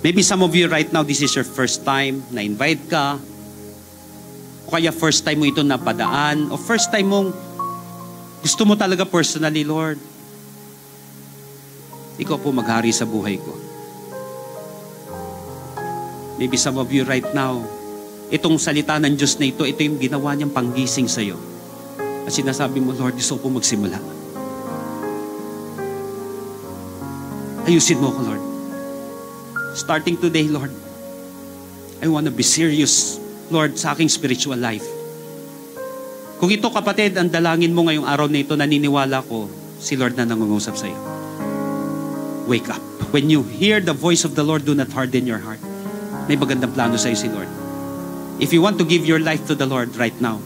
Maybe some of you right now, this is your first time na invite ka, o kaya first time mo ito napadaan, o first time mong gusto mo talaga personally, Lord, ikaw po maghari sa buhay ko. Maybe some of you right now, itong salita ng Diyos na ito yung ginawa niyang panggising sa'yo. At sinasabi mo, Lord, gusto ko magsimula. Ayusin mo ko, Lord. Starting today, Lord, I want to be serious, Lord, sa aking spiritual life. Kung ito, kapatid, ang dalangin mo ngayong araw na ito, naniniwala ko, si Lord na nangungusap sa iyo. Wake up. When you hear the voice of the Lord, do not harden your heart. May magandang plano sa iyo si Lord. If you want to give your life to the Lord right now,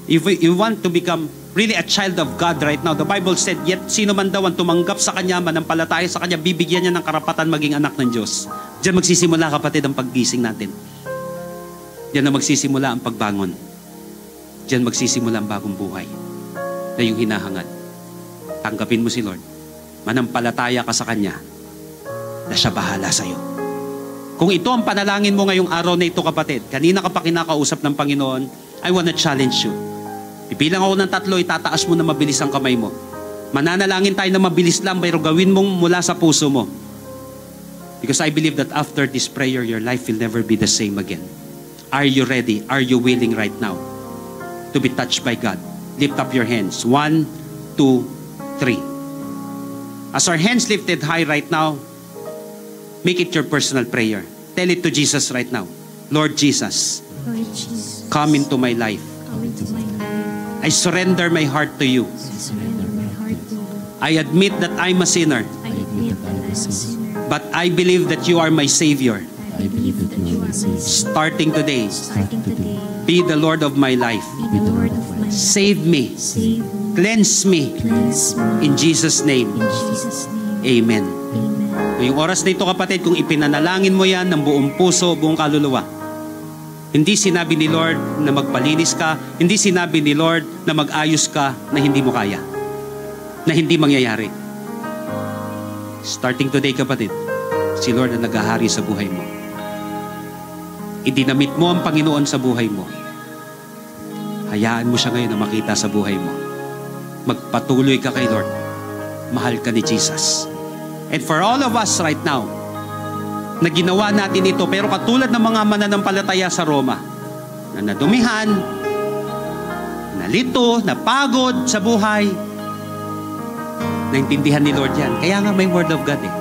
if you want to become really a child of God right now, the Bible said, yet sino man daw ang tumanggap sa Kanya, manampalataya sa Kanya, bibigyan niya ng karapatan maging anak ng Diyos. Diyan magsisimula, kapatid, ang paggising natin. Diyan na magsisimula ang pagbangon. Diyan magsisimula ang bagong buhay na yung hinahangad. Tanggapin mo si Lord. Manampalataya ka sa Kanya na siya bahala sa iyo. Kung ito ang panalangin mo ngayong araw na ito, kapatid, kanina ka pa kinakausap ng Panginoon, I want to challenge you. Ipilang ako ng 3, itataas mo na mabilis ang kamay mo. Mananalangin tayo na mabilis lang, pero gawin mong mula sa puso mo. Because I believe that after this prayer, your life will never be the same again. Are you ready? Are you willing right now to be touched by God? Lift up your hands. 1, 2, 3. As our hands lifted high right now, make it your personal prayer. Tell it to Jesus right now. Lord Jesus, Lord Jesus, come into my life. come into my life. I surrender my heart to you. I surrender my heart to you. I admit that I'm a sinner, I admit that I'm a sinner. but I believe that you are my Savior. I believe that you are my Savior. Starting today, Starting today, be the Lord of my life. be the Lord of my life. Save me. Save me. Cleanse me. Cleanse me. In Jesus' name, In Jesus' name. Amen. Amen. Yung oras na ito, kapatid, kung ipinanalangin mo yan ng buong puso, buong kaluluwa, hindi sinabi ni Lord na magpalinis ka, hindi sinabi ni Lord na mag-ayos ka na hindi mo kaya, na hindi mangyayari. Starting today, kapatid, si Lord ang naghahari sa buhay mo. Idinamit mo ang Panginoon sa buhay mo. Hayaan mo siya ngayon na makita sa buhay mo. Magpatuloy ka kay Lord. Mahal ka ni Jesus. And for all of us right now, na ginawa natin ito, pero katulad ng mga mananampalataya sa Roma, na nadumihan, nalito, napagod sa buhay, naintindihan ni Lord yan. Kaya nga may Word of God eh.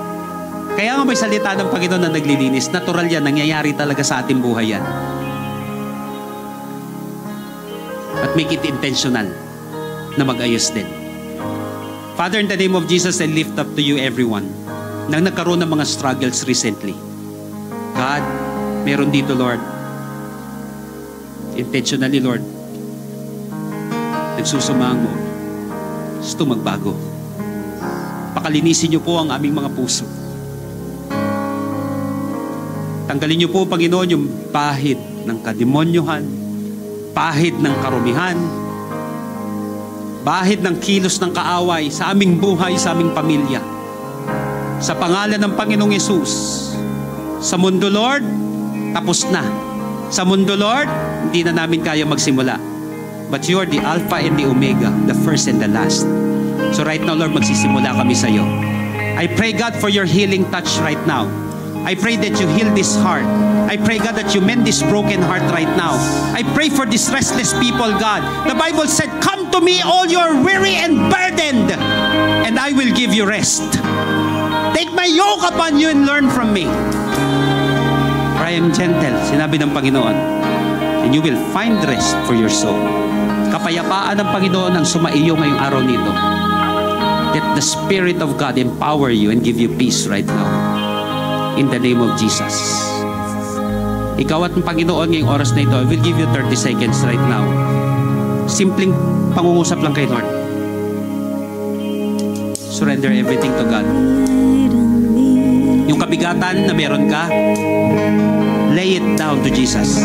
Kaya nga may salita ng Panginoon na naglilinis. Natural yan, nangyayari talaga sa ating buhay yan. At make it intentional na mag-ayos din. Father, in the name of Jesus, I lift up to you everyone na nagkaroon ng mga struggles recently. God, meron dito, Lord. Intentionally, Lord. Nagsusumang mo. Gusto magbago. Pakalinisin niyo po ang aming mga puso. Tanggalin niyo po, Panginoon, yung pahid ng kademonyohan, pahid ng karumihan, bahid ng kilos ng kaaway sa aming buhay, sa aming pamilya. Sa pangalan ng Panginoong Yesus, sa mundo, Lord, tapos na. Sa mundo, Lord, hindi na namin kaya magsimula. But you are the Alpha and the Omega, the first and the last. So right now, Lord, magsisimula kami sa iyo. I pray, God, for your healing touch right now. I pray that you heal this heart. I pray, God, that you mend this broken heart right now. I pray for these restless people, God. The Bible said, come to me, all you are weary and burdened, and I will give you rest. Take my yoke upon you and learn from me. For I am gentle, sinabi ng Panginoon, and you will find rest for your soul. Kapayapaan ng Panginoon ang sumaiyo ngayong araw nito. Let the Spirit of God empower you and give you peace right now. In the name of Jesus. Ikaw at ang Panginoon ngayong oras na ito, I will give you 30 seconds right now. Simpleng pangungusap lang kay Lord. Surrender everything to God. Yung kabigatan na meron ka, lay it down to Jesus.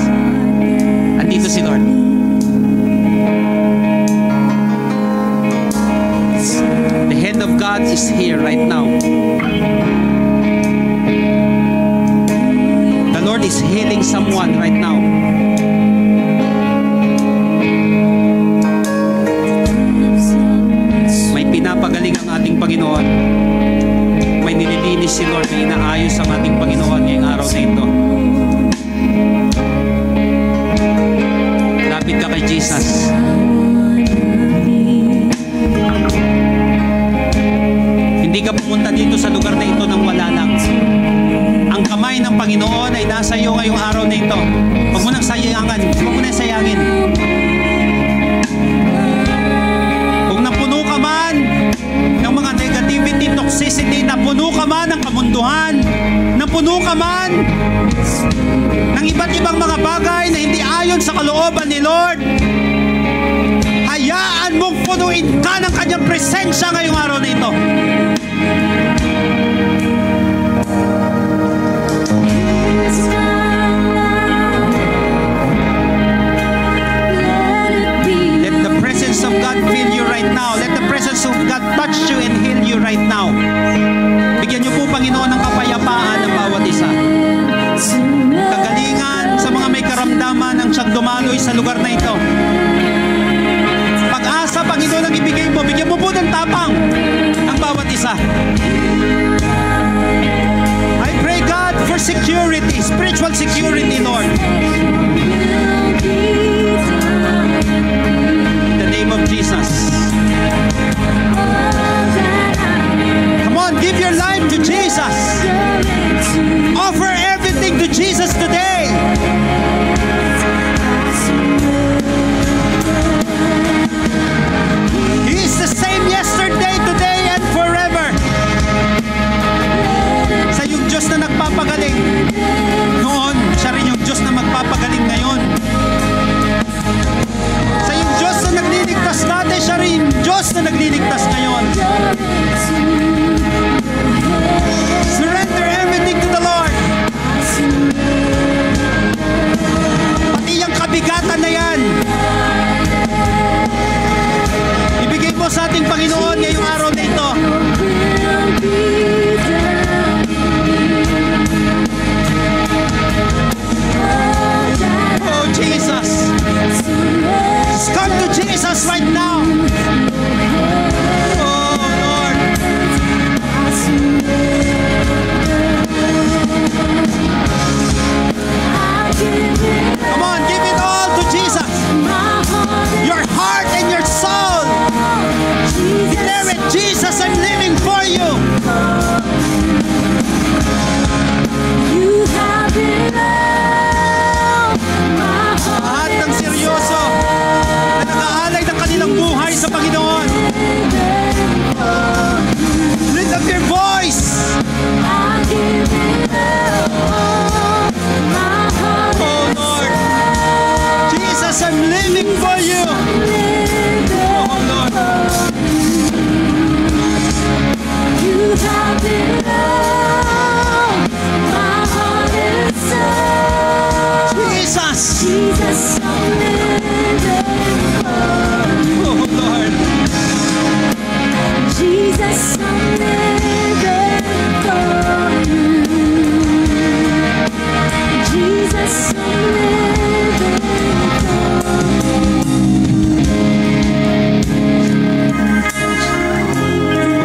Andito si Lord. The hand of God is here right now. The Lord is healing someone right now. May pinapagaling ang ating Panginoon. May nililinis si Lord, may inaayos ang ating Panginoon ngayong araw na ito. Lapit ka kay Jesus. Hindi ka pumunta dito sa lugar na ito nang wala lang. Ang kamay ng Panginoon ay nasa iyo ngayong araw na ito. Huwag mo nang sayangan. Huwag mo nang sayangin. Kung napuno ka man ng mga negativity, toxicity, napuno ka man ng kamunduhan, napuno ka man ng iba't ibang mga bagay na hindi ayon sa kalooban ni Lord, hayaan mong punuin ka ng kanyang presensya ngayong araw na ito. Let the presence of God fill you right now. Let the presence of God touch you and heal you right now. Bigyan niyo po, Panginoon, ng kapayapaan ng bawat isa. Kagalingan sa mga may karamdaman ang siyang dumaloy sa lugar na ito. Pag-asa, Panginoon, ang ibigay mo. Bigyan mo po ng tapang ang bawat isa. I pray, God, for security, spiritual security, Lord. In the name of Jesus. Come on, give your life to Jesus. Offer everything to Jesus today. He is the same yesterday, today, and forever. Sa yung Diyos na nagpapagaling noon, siya rin yung Diyos na magpapagaling Jesus right now. Oh, Lord. Come on, give it all to Jesus. Your heart and your soul. Declare it, Jesus, I'm living for you. Lahat ng seryoso na nag-aalay ng kanilang buhay sa Panginoon. Lift up your voice. Oh Lord, Jesus, I'm living for you. Oh Lord. Jesus. Jesus, I'm living for Oh Lord. Jesus, I'm living for you. Jesus, I'm living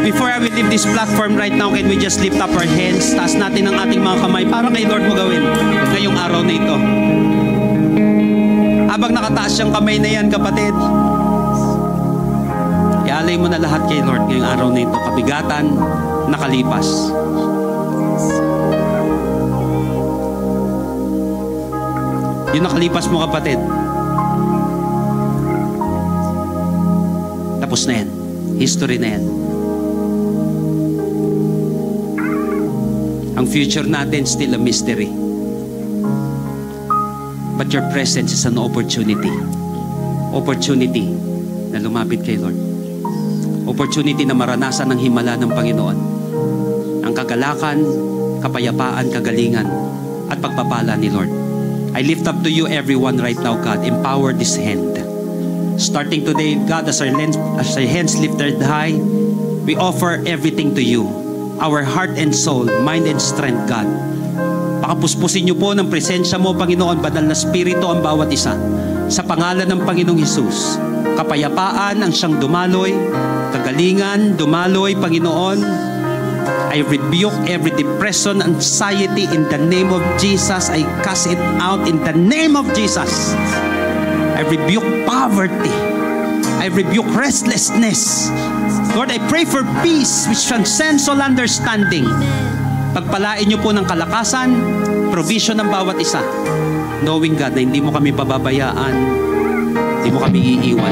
Before I will leave this platform right now, can we just lift up our hands? Taas natin ang ating mga kamay para kay Lord mo gawin ngayong araw na ito. Habang nakataas yung kamay na yan, kapatid, ialay mo na lahat kay Lord ngayong araw na ito. Kabigatan, nakalipas. Yung nakalipas mo, kapatid, tapos na yan. History na yan. Ang future natin still a mystery. But your presence is an opportunity. Opportunity na lumapit kay Lord. Opportunity na maranasan ang himala ng Panginoon. Ang kagalakan, kapayapaan, kagalingan, at pagpapala ni Lord. I lift up to you everyone right now, God. Empower this hand. Starting today, God, as our hands lifted high, we offer everything to you. Our heart and soul, mind and strength, God. Pakapuspusin niyo po ng presensya mo, Panginoon, banal na spirito ang bawat isa. Sa pangalan ng Panginoong Hesus, kapayapaan ang siyang dumaloy, kagalingan, dumaloy, Panginoon. I rebuke every depression, anxiety in the name of Jesus. I cast it out in the name of Jesus. I rebuke poverty. I rebuke restlessness. Lord, I pray for peace which transcends all understanding. Pagpalain niyo po ng kalakasan, provision ng bawat isa. Knowing, God, na hindi mo kami pababayaan, hindi mo kami iiwan.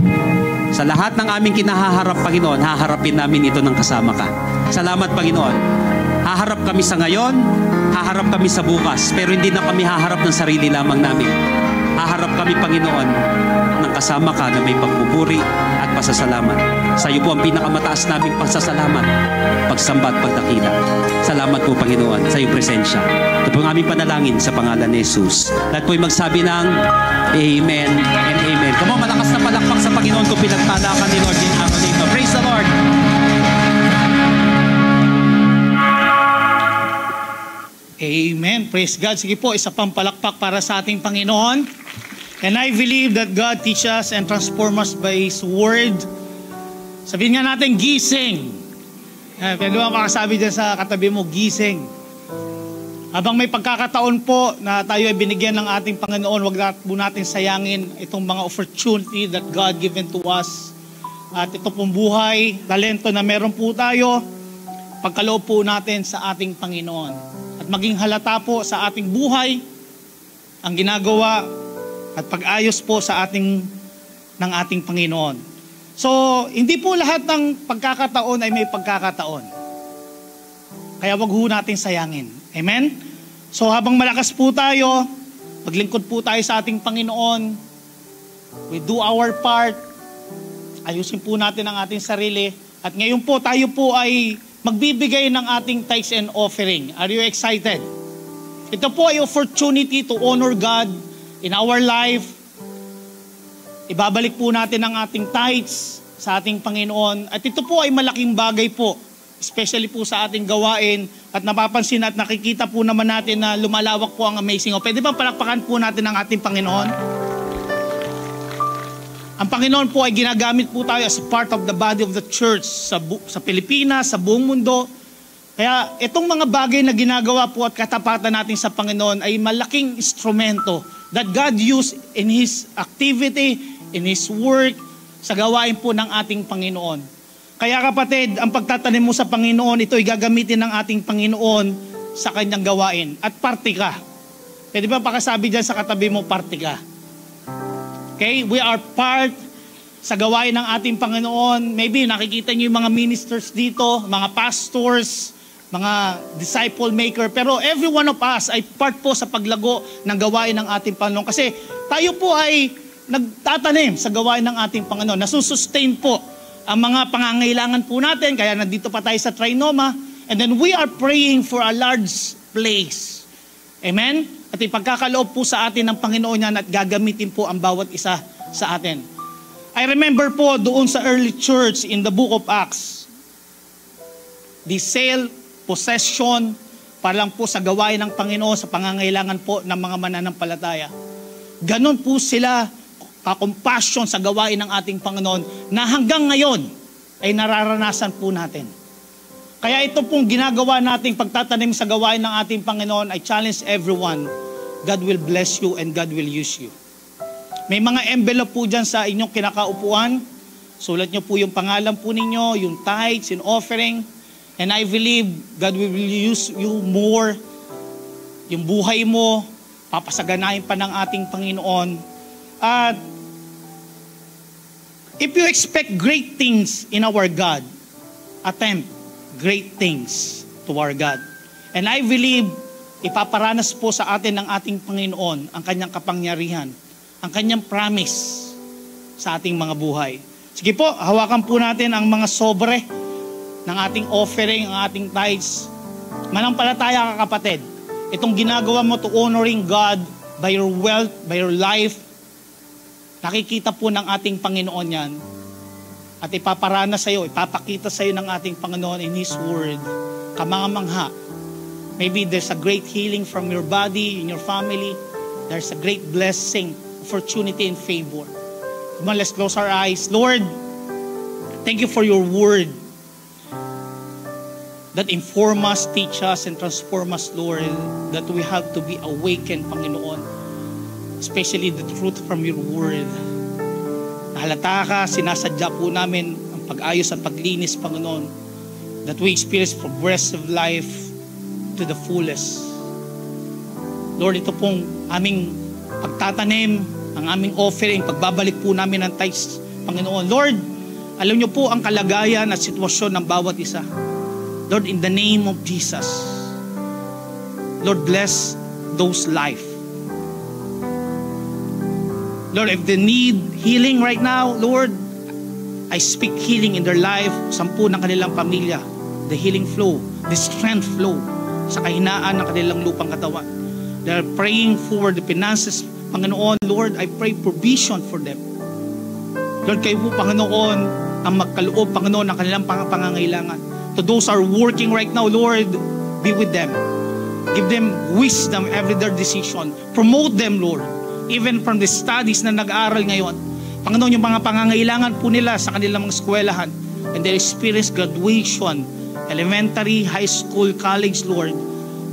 Sa lahat ng aming kinahaharap, Panginoon, haharapin namin ito ng kasama ka. Salamat, Panginoon. Haharap kami sa ngayon, haharap kami sa bukas, pero hindi na kami haharap ng sarili lamang namin. Haharap kami, Panginoon, ng kasama ka na may pagpupuri at pasasalamat. Sa iyo po ang pinakamataas naming pagsasalamat, pagsamba at pagdakila. Salamat po, Panginoon, sa iyong presensya. Ito po ang aming panalangin sa pangalan ni Jesus. Lahat po'y magsabi ng Amen and Amen. Come on, malakas na palakpak sa Panginoon kung pinagpalakan ni Lord din araw dito. Praise the Lord! Amen. Praise God. Sige po, isa pang palakpak para sa ating Panginoon. And I believe that God teach us and transform us by His Word. Sabihin nga natin, gising. Pwede ba makasabi dyan sa katabi mo, gising. Habang may pagkakataon po na tayo ay binigyan ng ating Panginoon, wag po natin sayangin itong mga opportunity that God given to us. At ito pong buhay, talento na meron po tayo, pagkaloob po natin sa ating Panginoon. At maging halata po sa ating buhay, ang ginagawa at pag-ayos po sa ng ating Panginoon. So, hindi po lahat ng pagkakataon ay may pagkakataon. Kaya wag ho natin sayangin. Amen? So, habang malakas po tayo, maglingkod po tayo sa ating Panginoon, we do our part, ayusin po natin ang ating sarili, at ngayon po tayo po ay magbibigay ng ating tithes and offering. Are you excited? Ito po ay opportunity to honor God in our life. Ibabalik po natin ang ating tithes sa ating Panginoon. At ito po ay malaking bagay po, especially po sa ating gawain. At napapansin at nakikita po naman natin na lumalawak po ang amazing. O pwede bang palakpakan po natin ang ating Panginoon? Ang Panginoon po ay ginagamit po tayo as part of the body of the church sa Pilipinas, sa buong mundo. Kaya itong mga bagay na ginagawa po at katapatan natin sa Panginoon ay malaking instrumento that God used in His activity, in His work, sa gawain po ng ating Panginoon. Kaya kapatid, ang pagtatanim mo sa Panginoon, ito ay gagamitin ng ating Panginoon sa kanyang gawain. At parte ka. Pwede ba pakasabi dyan sa katabi mo, parte ka? Okay? We are part sa gawain ng ating Panginoon. Maybe nakikita niyo yung mga ministers dito, mga pastors, mga disciple maker. Pero every one of us ay part po sa paglago ng gawain ng ating Panginoon. Kasi tayo po ay nagtatanim sa gawain ng ating Panginoon. Nasusustain po ang mga pangangailangan po natin. Kaya nandito pa tayo sa Trinoma. And then we are praying for a large place. Amen? At ipagkakaloob po sa atin ng Panginoon yan at gagamitin po ang bawat isa sa atin. I remember po doon sa early church in the book of Acts, the sale, possession, para lang po sa gawain ng Panginoon, sa pangangailangan po ng mga mananampalataya. Ganon po sila ka-compassion sa gawain ng ating Panginoon na hanggang ngayon ay nararanasan po natin. Kaya ito pong ginagawa nating pagtatanim sa gawain ng ating Panginoon, I challenge everyone, God will bless you and God will use you. May mga envelope po dyan sa inyong kinakaupuan. Sulat nyo po yung pangalan po ninyo, yung tithes and offering. And I believe God will use you more. Yung buhay mo, papasaganahin pa ng ating Panginoon. At if you expect great things in our God, attempt great things to our God. And I believe, ipaparanas po sa atin ng ating Panginoon ang kanyang kapangyarihan, ang kanyang promise sa ating mga buhay. Sige po, hawakan po natin ang mga sobre ng ating offering, ang ating tithes. Manampalataya ka kapatid, itong ginagawa mo to honoring God by your wealth, by your life, nakikita po ng ating Panginoon yan. At ipaparana sa iyo, ipapakita sa iyo ng ating Panginoon in His Word, kamangamangha. Maybe there's a great healing from your body, in your family. There's a great blessing, opportunity, and favor. Come on, let's close our eyes. Lord, thank you for your Word that inform us, teach us, and transform us, Lord, that we have to be awakened, Panginoon, especially the truth from your Word. Halata ka, sinasadya po namin ang pag-ayos at paglinis, Panginoon, that we experience progressive life to the fullest. Lord, ito pong aming pagtatanim, ang aming offering, pagbabalik po namin ng tithes, Panginoon. Lord, alam niyo po ang kalagayan at sitwasyon ng bawat isa. Lord, in the name of Jesus, Lord, bless those life. Lord, if they need healing right now, Lord, I speak healing in their life, 10 ng kanilang pamilya, the healing flow, the strength flow, sa kahinaan ng kanilang lupang katawan. They're praying for the finances, Panginoon. Lord, I pray provision for them. Lord, kayo po, Panginoon, ang magkaloob, Panginoon, ng kanilang pangangailangan. To those are working right now, Lord, be with them. Give them wisdom every their decision. Promote them, Lord. Even from the studies na nag-aaral ngayon. Panginoon, yung mga pangangailangan po nila sa kanilang mga eskwelahan and their experience graduation, elementary, high school, college, Lord.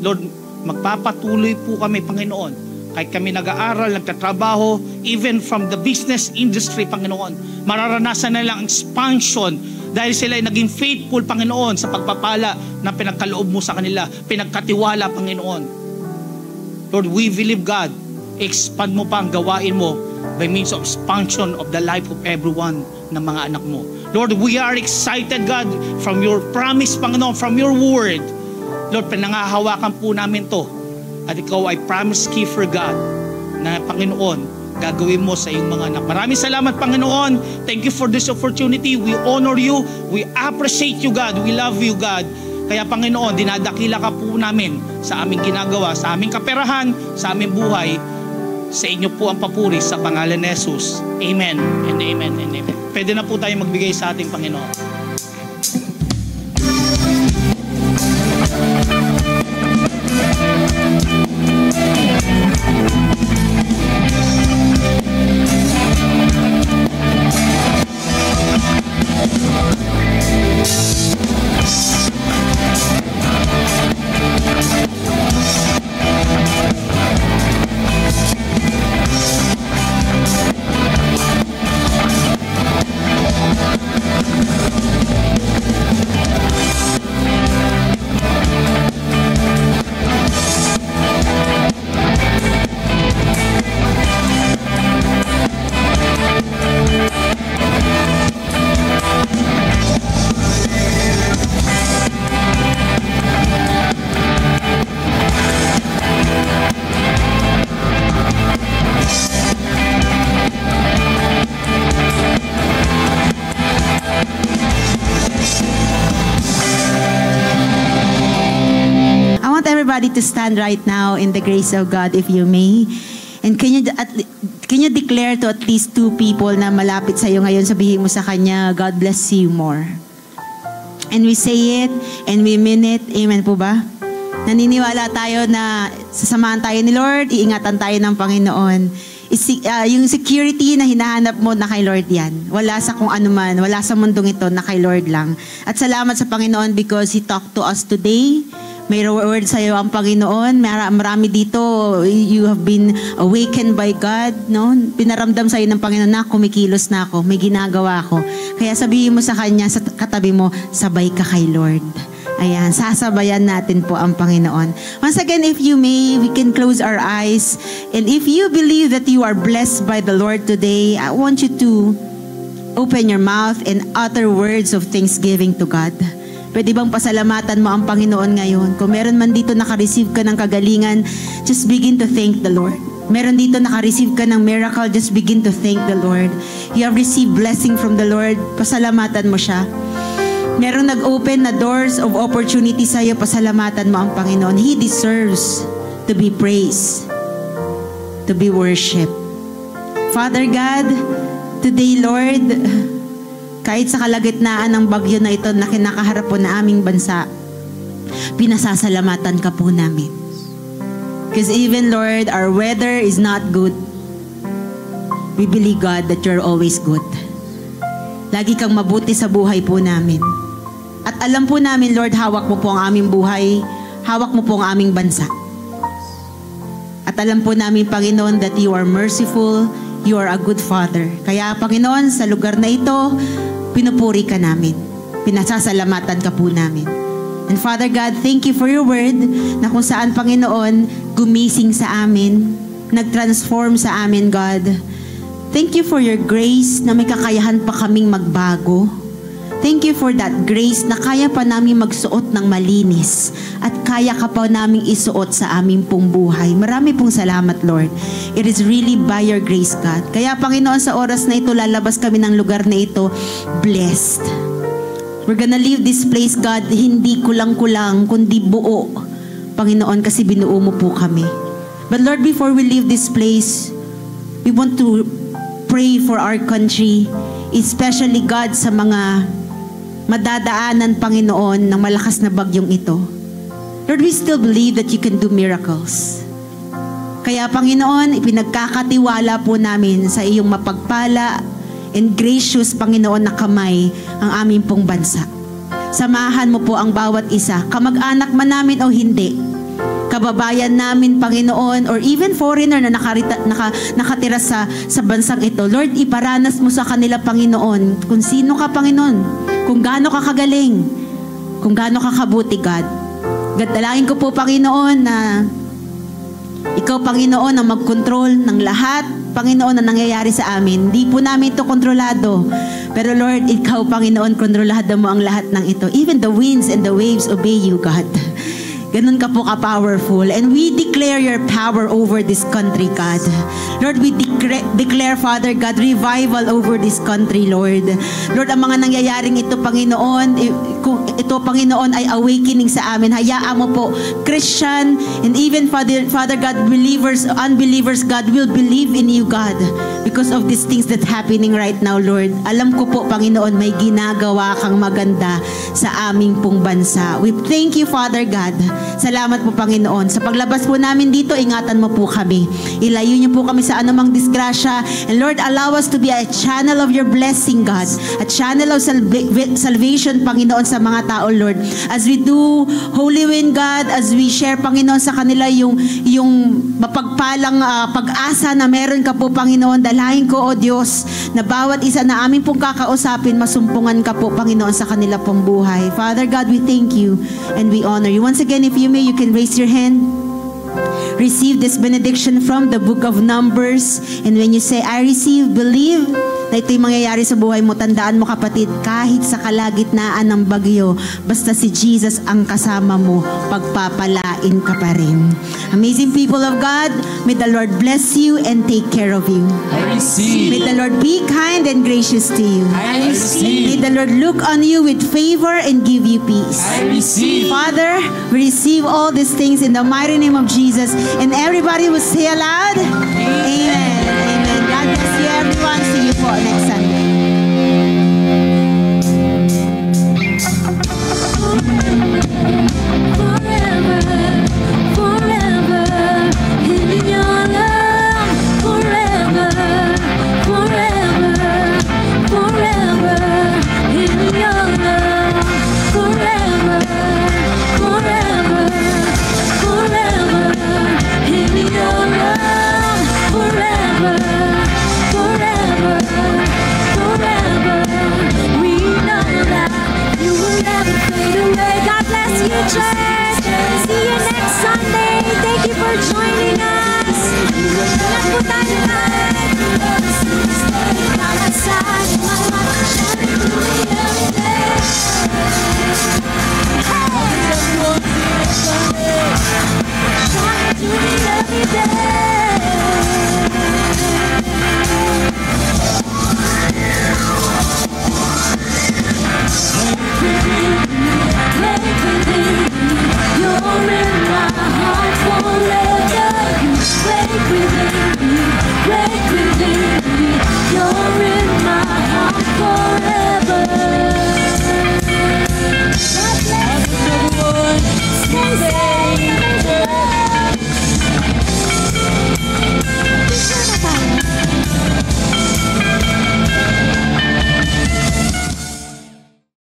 Lord, magpapatuloy po kami, Panginoon. Kahit kami nag-aaral, nagtatrabaho, even from the business industry, Panginoon, mararanasan nila ang expansion dahil sila ay naging faithful, Panginoon, sa pagpapala na pinagkaloob mo sa kanila, pinagkatiwala, Panginoon. Lord, we believe, God, expand mo pa ang gawain mo by means of expansion of the life of everyone ng mga anak mo. Lord, we are excited, God, from your promise, Panginoon, from your word. Lord, pinangahawakan po namin to. At ikaw ay promise keeper, God, na Panginoon, gagawin mo sa iyong mga anak. Maraming salamat, Panginoon. Thank you for this opportunity. We honor you. We appreciate you, God. We love you, God. Kaya, Panginoon, dinadakila ka po namin sa aming ginagawa, sa aming kaperahan, sa aming buhay. Sa inyo po ang papuri sa pangalan ni Jesus. Amen and amen and amen. Pwede na po tayo magbigay sa ating Panginoon. to stand right now in the grace of God, if you may. And can you declare to at least 2 people na malapit sa iyo ngayon, sabihin mo sa kanya, God bless you more. And we say it, and we mean it. Amen po ba? Naniniwala tayo na sasamahan tayo ni Lord, iingatan tayo ng Panginoon. Yung security na hinahanap mo, na kay Lord yan. Wala sa kung ano man, wala sa mundong ito, na kay Lord lang. At salamat sa Panginoon because He talked to us today. May word sa iyo ang Panginoon. Marami dito, you have been awakened by God. No? Pinaramdam sa iyo ng Panginoon na kumikilos na ako, may ginagawa ako. Kaya sabihin mo sa Kanya, sa katabi mo, sabay ka kay Lord. Ayan, sasabayan natin po ang Panginoon. Once again, if you may, we can close our eyes. And if you believe that you are blessed by the Lord today, I want you to open your mouth and utter words of thanksgiving to God. Pwede bang pasalamatan mo ang Panginoon ngayon? Kung meron man dito naka-receive ka ng kagalingan, just begin to thank the Lord. Meron dito naka-receive ka ng miracle, just begin to thank the Lord. You have received blessing from the Lord, pasalamatan mo siya. Meron nag-open na doors of opportunity sa iyo, pasalamatan mo ang Panginoon. He deserves to be praised, to be worshipped. Father God, today, Lord, kahit sa kalagitnaan ng bagyo na ito na kinakaharap po na aming bansa, pinasasalamatan ka po namin. Because even, Lord, our weather is not good. We believe, God, that you're always good. Lagi kang mabuti sa buhay po namin. At alam po namin, Lord, hawak mo po ang aming buhay, hawak mo po ang aming bansa. At alam po namin, Panginoon, that you are merciful, you are a good Father. Kaya, Panginoon, sa lugar na ito, pinupuri ka namin. Pinasasalamatan ka po namin. And Father God, thank you for your word na kung saan, Panginoon, gumising sa amin, nag-transform sa amin, God. Thank you for your grace na may kakayahan pa kaming magbago. Thank you for that grace na kaya pa namin magsuot ng malinis at kaya ka pa namin isuot sa aming pong buhay. Marami pong salamat, Lord. It is really by your grace, God. Kaya, Panginoon, sa oras na ito, lalabas kami ng lugar na ito, blessed. We're gonna leave this place, God, hindi kulang-kulang, kundi buo. Panginoon, kasi binuo mo po kami. But Lord, before we leave this place, we want to pray for our country, especially, God, sa mga madadaanan, Panginoon, ng malakas na bagyong ito. Lord, we still believe that you can do miracles. Kaya, Panginoon, ipinagkakatiwala po namin sa iyong mapagpala and gracious, Panginoon, na kamay ang aming pong bansa. Samahan mo po ang bawat isa, kamag-anak man namin o hindi, kababayan namin, Panginoon, or even foreigner na nakatira sa bansang ito. Lord, iparanas mo sa kanila, Panginoon, kung sino ka, Panginoon, kung gaano ka kagaling, kung gaano ka kabuti, God. Dalangin ko po, Panginoon, na ikaw, Panginoon, ang mag-control ng lahat, Panginoon, na nangyayari sa amin. Hindi po namin ito kontrolado. Pero Lord, ikaw, Panginoon, kontrolado mo ang lahat ng ito. Even the winds and the waves obey you, God. Ganun ka po ka-powerful. And we declare your power over this country, God. Lord, we declare, Father God, revival over this country, Lord. Lord, ang mga nangyayaring ito, Panginoon, kung ito, Panginoon, ay awakening sa amin, hayaan mo po, Christian, and even, Father God, believers, unbelievers, God, will believe in you, God, because of these things that happening right now, Lord. Alam ko po, Panginoon, may ginagawa kang maganda sa aming pong bansa. We thank you, Father God. Salamat po, Panginoon. Sa paglabas po namin dito, ingatan mo po kami. Ilayo niyo po kami sa anumang disgrasya. And Lord, allow us to be a channel of your blessing, God. A channel of salvation, Panginoon, sa mga tao, Lord. As we do Holy Wind, God, as we share, Panginoon, sa kanila yung mapagpalang pag-asa na meron ka po, Panginoon. Dalahin ko, O Diyos, na bawat isa na amin pong kakausapin, masumpungan ka po, Panginoon, sa kanila pong buhay. Father God, we thank you and we honor you. Once again, if you may, you can raise your hand. Receive this benediction from the book of Numbers. And when you say, I receive, believe na na ito'y mangyayari sa buhay mo. Tandaan mo kapatid, kahit sa kalagitnaan ng bagyo, basta si Jesus ang kasama mo, pagpapalain ka pa rin. Amazing people of God, may the Lord bless you and take care of you. I receive. May the Lord be kind and gracious to you. I receive. May the Lord look on you with favor and give you peace. I receive. Father, we receive all these things in the mighty name of Jesus. And everybody will say aloud, Amen.